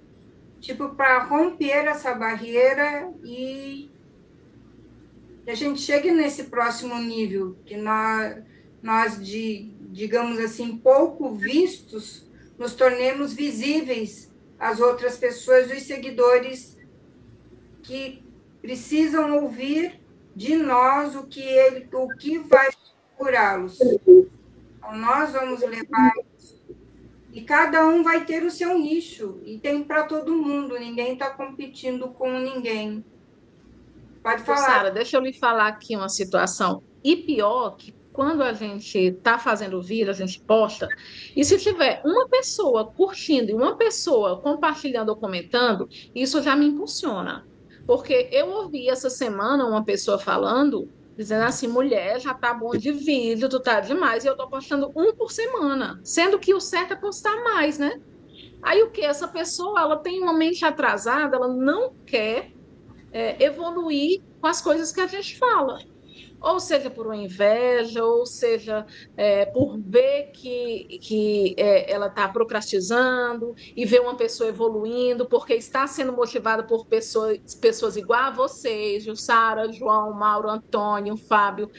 tipo, para romper essa barreira e a gente chegue nesse próximo nível, que nós digamos assim, pouco vistos, nos tornemos visíveis às outras pessoas, os seguidores que precisam ouvir de nós o que vai curá-los. Então, nós vamos levar isso. E cada um vai ter o seu nicho, e tem para todo mundo, ninguém está competindo com ninguém. Pode falar. Sara, deixa eu lhe falar aqui uma situação. E pior que quando a gente está fazendo vídeo, a gente posta, e se tiver uma pessoa curtindo e uma pessoa compartilhando ou comentando, isso já me impulsiona. Porque eu ouvi essa semana uma pessoa falando, dizendo assim, mulher, já tá bom de vídeo, tu tá demais, e eu tô postando um por semana, sendo que o certo é postar mais, né? Aí o que? Essa pessoa, ela tem uma mente atrasada, ela não quer evoluir com as coisas que a gente fala. Ou seja, por uma inveja, ou seja, por ver que ela está procrastinando e ver uma pessoa evoluindo, porque está sendo motivada por pessoas igual a vocês, Jussara, João, Mauro, Antônio, Fábio.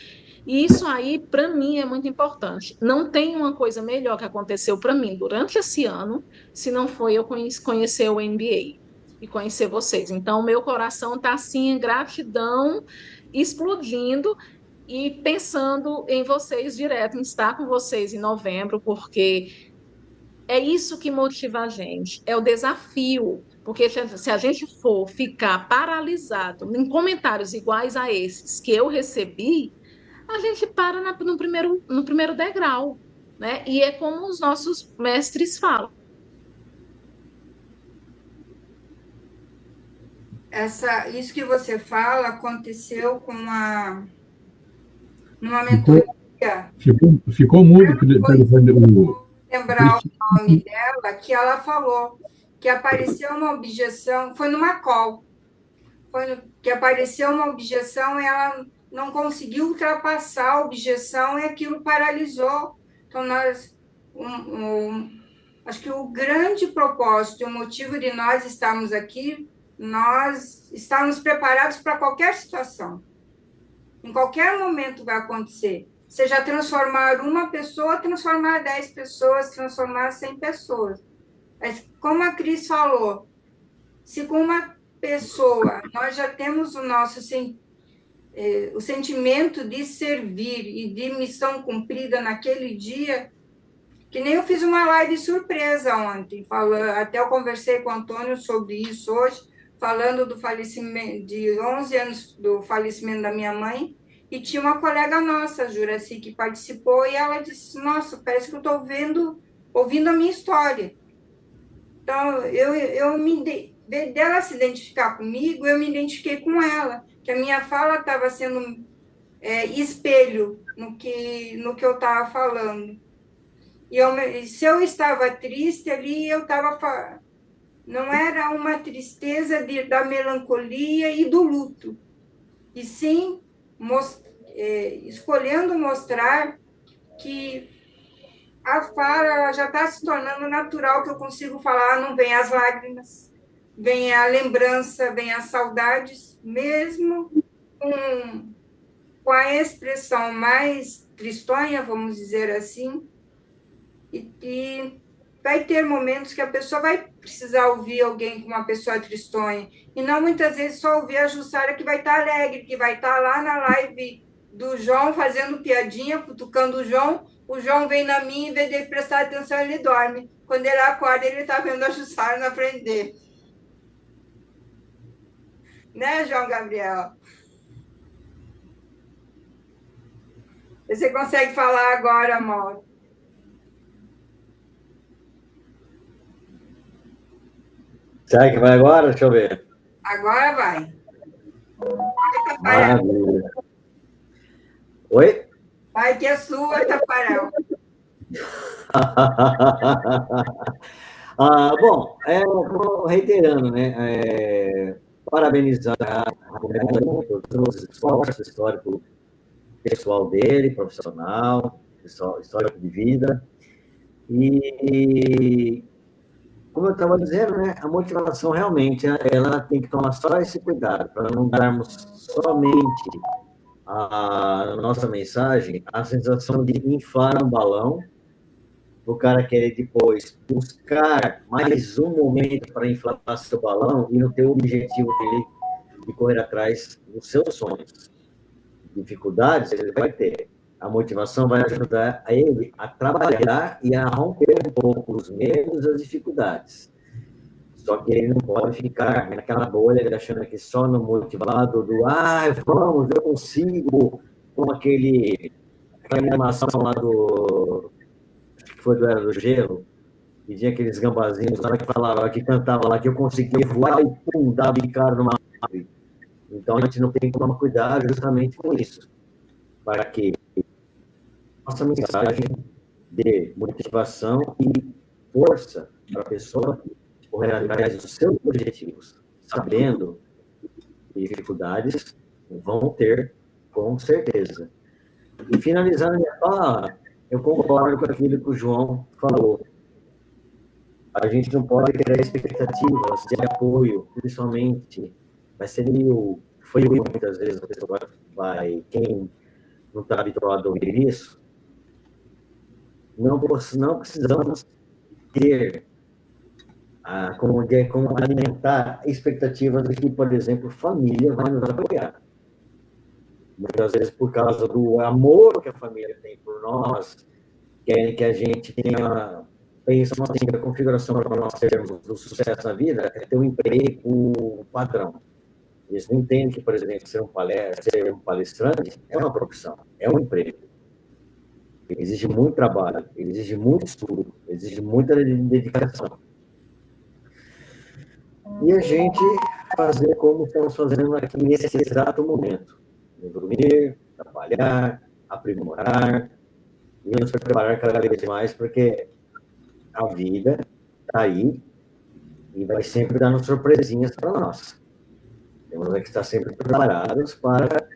E isso aí, para mim, é muito importante. Não tem uma coisa melhor que aconteceu para mim durante esse ano, se não foi eu conhecer o MBA e conhecer vocês. Então, meu coração está assim, em gratidão, explodindo e pensando em vocês direto, em estar com vocês em novembro, porque é isso que motiva a gente, é o desafio. Porque se a gente for ficar paralisado em comentários iguais a esses que eu recebi, a gente para no primeiro degrau, né? E é como os nossos mestres falam. Isso que você fala aconteceu com numa mentoria. Ficou mudo. Lembrar o nome dela, que ela falou que apareceu uma objeção, foi numa call, que apareceu uma objeção e ela não conseguiu ultrapassar a objeção e aquilo paralisou. Então, acho que o grande propósito e o motivo de nós estarmos aqui, nós estamos preparados para qualquer situação. Em qualquer momento vai acontecer. Seja transformar uma pessoa, transformar 10 pessoas, transformar 100 pessoas. Mas, como a Cris falou, se com uma pessoa nós já temos o sentimento de servir e de missão cumprida naquele dia, que nem eu fiz uma live surpresa ontem, até eu conversei com o Antônio sobre isso hoje, falando do falecimento, de 11 anos do falecimento da minha mãe, e tinha uma colega nossa, a Juraci, que participou, e ela disse, nossa, parece que eu estou ouvindo a minha história. Então, dela se identificar comigo, eu me identifiquei com ela, que a minha fala estava sendo espelho no que eu estava falando. E se eu estava triste ali, eu estava... Não era uma tristeza da melancolia e do luto, e sim escolhendo mostrar que a fala ela já está se tornando natural, que eu consigo falar, não vem as lágrimas, vem a lembrança, vem as saudades, mesmo com a expressão mais tristonha, vamos dizer assim, e vai ter momentos que a pessoa vai precisar ouvir alguém com uma pessoa tristonha, e não muitas vezes só ouvir a Jussara, que vai estar alegre, que vai estar lá na live do João fazendo piadinha, cutucando o João vem na minha, em vez de prestar atenção, ele dorme. Quando ele acorda, ele está vendo a Jussara na frente dele. Né, João Gabriel? Você consegue falar agora, Mauro? Será que vai agora? Deixa eu ver. Agora vai. Maravilha. Oi? Vai que é sua, Taparel. Bom, reiterando, né? Parabenizar todos os esforços histórico pessoal dele, profissional, histórico de vida. E como eu estava dizendo, né, a motivação realmente ela tem que tomar só esse cuidado para não darmos somente a nossa mensagem a sensação de inflar um balão, o cara querer depois buscar mais um momento para inflar seu balão e não ter o objetivo dele de correr atrás dos seus sonhos. Dificuldades ele vai ter. A motivação vai ajudar a ele a trabalhar e a romper um pouco os medos e as dificuldades. Só que ele não pode ficar naquela bolha achando que só no motivado vamos, eu consigo, com aquela animação lá que foi do Era do Gelo, e tinha aqueles gambazinhos lá que falava, que cantava lá, que eu conseguia voar e pum, dava de cara numa árvore. Então a gente não tem que tomar cuidado justamente com isso, para que nossa mensagem de motivação e força para a pessoa correr atrás dos seus objetivos, sabendo que dificuldades vão ter, com certeza. E finalizando a minha fala, eu concordo com aquilo que o João falou. A gente não pode criar expectativas de apoio, principalmente, foi muitas vezes a pessoa quem não está habituado a ouvir isso, não precisamos ter como alimentar expectativas de que, por exemplo, família vai nos apoiar. Muitas vezes, por causa do amor que a família tem por nós, querem que a gente pensam assim, que a configuração para nós termos o sucesso na vida é ter um emprego padrão. Eles não entendem que, por exemplo, ser um palestrante é uma profissão, é um emprego. Exige muito trabalho, exige muito estudo, exige muita dedicação. E a gente fazer como estamos fazendo aqui nesse exato momento. Dormir, trabalhar, aprimorar e nos preparar cada vez mais, porque a vida está aí e vai sempre dando surpresinhas para nós. Temos que estar sempre preparados para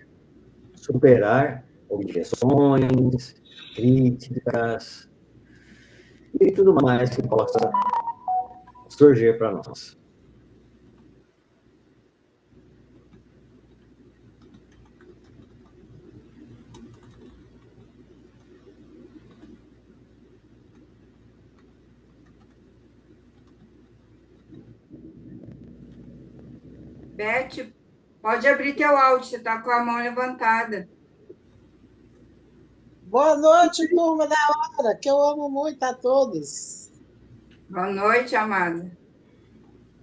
superar objeções, críticas e tudo mais que possa surgir para nós. Beth, pode abrir teu áudio, você está com a mão levantada. Boa noite, turma da hora, que eu amo muito a todos. Boa noite, amada.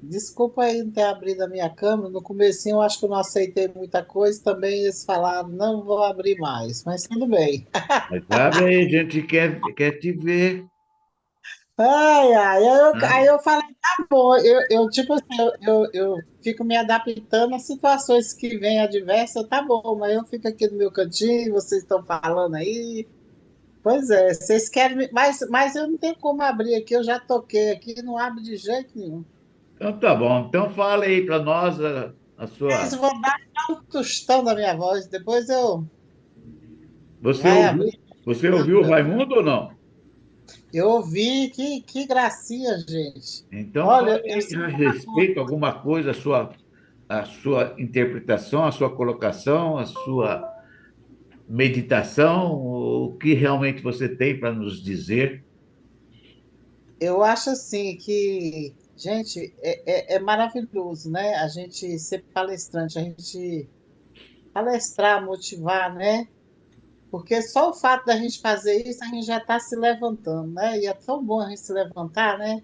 Desculpa aí não ter abrido a minha câmera. No comecinho eu acho que eu não aceitei muita coisa. Também eles falaram, não vou abrir mais, mas tudo bem. Mas abre aí, a gente quer te ver. Ai, ai, Né? aí eu falei, tá bom, tipo assim, eu fico me adaptando às situações que vêm adversas, tá bom, mas eu fico aqui no meu cantinho, vocês estão falando aí. Pois é, vocês querem, mas eu não tenho como abrir aqui, eu já toquei aqui, não abre de jeito nenhum. Então tá bom. Então fala aí para nós a Eles sua. vão dar um tostão da minha voz, depois eu Você vai ouviu, abrir. você ouviu o Raimundo ou não? Eu ouvi, que gracinha, gente. Então Olha, fale eu aí sei a uma coisa, respeito, alguma coisa, a sua interpretação, a sua colocação, a sua meditação, o que realmente você tem para nos dizer. eu acho assim que, gente, é maravilhoso, né? A gente ser palestrante, a gente palestrar, motivar, né? Porque só o fato da gente fazer isso, a gente já está se levantando, né? E é tão bom a gente se levantar, né?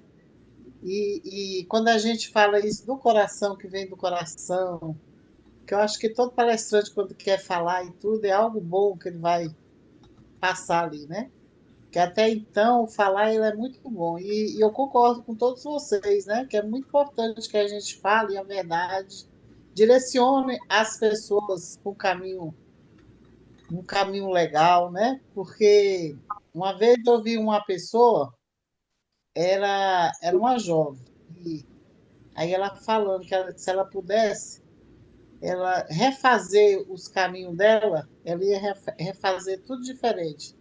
E quando a gente fala isso do coração, que vem do coração, que eu acho que todo palestrante, quando quer falar e tudo, é algo bom que ele vai passar ali, né? Que até então, falar ele é muito bom. E eu concordo com todos vocês, né? Que é muito importante que a gente fale a verdade, direcione as pessoas para um caminho legal, né? Porque uma vez eu vi uma pessoa, era uma jovem, e aí ela falando que se ela pudesse, ela refazer os caminhos dela, ela ia refazer tudo diferente.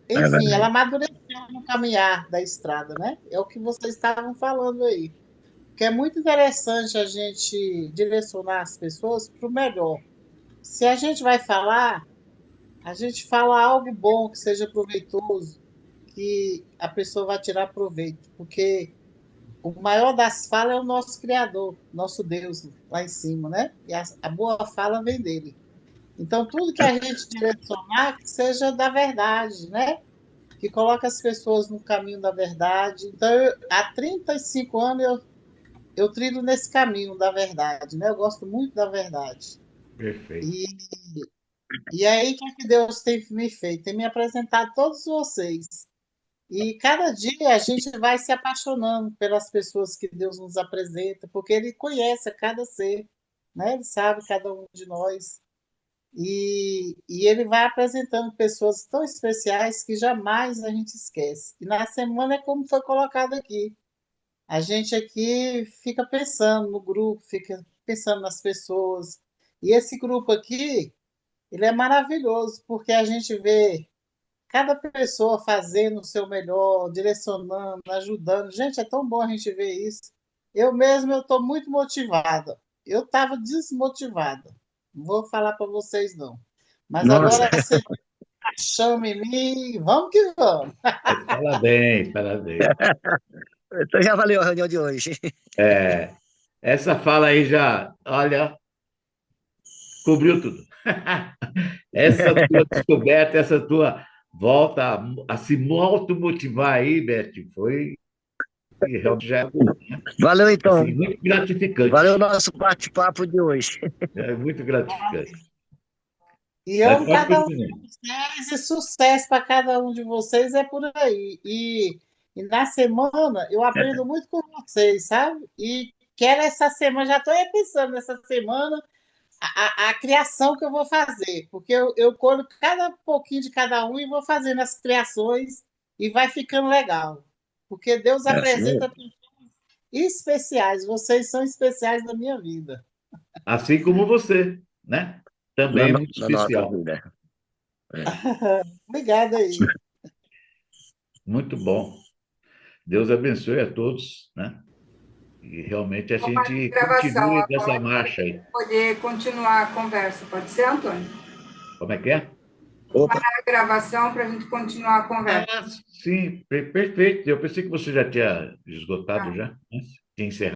Enfim, ela amadureceu no caminhar da estrada, né? É o que vocês estavam falando aí. Que é muito interessante a gente direcionar as pessoas para o melhor. Se a gente vai falar, a gente fala algo bom, que seja proveitoso, que a pessoa vai tirar proveito, porque o maior das falas é o nosso Criador, nosso Deus, lá em cima, né? E a boa fala vem dele. Então, tudo que a gente direcionar, que seja da verdade, né? Que coloque as pessoas no caminho da verdade. Então, há 35 anos eu trilho nesse caminho da verdade, né? Eu gosto muito da verdade. Perfeito. E, e aí, o que é que Deus tem me feito? Tem me apresentado a todos vocês. E cada dia a gente vai se apaixonando pelas pessoas que Deus nos apresenta, porque Ele conhece a cada ser, né? Ele sabe cada um de nós. E Ele vai apresentando pessoas tão especiais que jamais a gente esquece. E na semana é como foi colocado aqui. A gente aqui fica pensando no grupo, fica pensando nas pessoas. E esse grupo aqui, ele é maravilhoso, porque a gente vê cada pessoa fazendo o seu melhor, direcionando, ajudando. Gente, é tão bom a gente ver isso. Eu mesmo eu estou muito motivada. Eu estava desmotivada. Não vou falar para vocês, não. Mas Nossa, agora você chama em mim, vamos que vamos. Mas parabéns, parabéns. então já valeu a reunião de hoje. É, essa fala aí já, olha, cobriu tudo. Essa tua descoberta, essa tua volta a se automotivar aí, Beth, foi realmente já Valeu então. assim, muito Valeu o gratificante. nosso bate-papo de hoje. É muito gratificante. E Mas amo pode cada um continuar. de vocês e sucesso para cada um de vocês é por aí. E na semana eu aprendo muito com vocês, sabe? E quero essa semana, já estou pensando nessa semana a criação que eu vou fazer, porque eu colho cada pouquinho de cada um e vou fazendo as criações e vai ficando legal. Porque Deus É assim apresenta mesmo. pessoas especiais, vocês são especiais na minha vida. Assim como você, né? Na, Também muito na nossa especial. vida. É. Obrigada aí. Muito bom. Deus abençoe a todos, né? E realmente a Vou parar a gente gravação continue nessa agora marcha aí. para poder continuar a conversa. Pode ser, Antônio? Como é que é? Vou Opa, parar a gravação para a gente continuar a conversa. Ah, sim, perfeito. Eu pensei que você já tinha esgotado já, né? Tinha encerrado.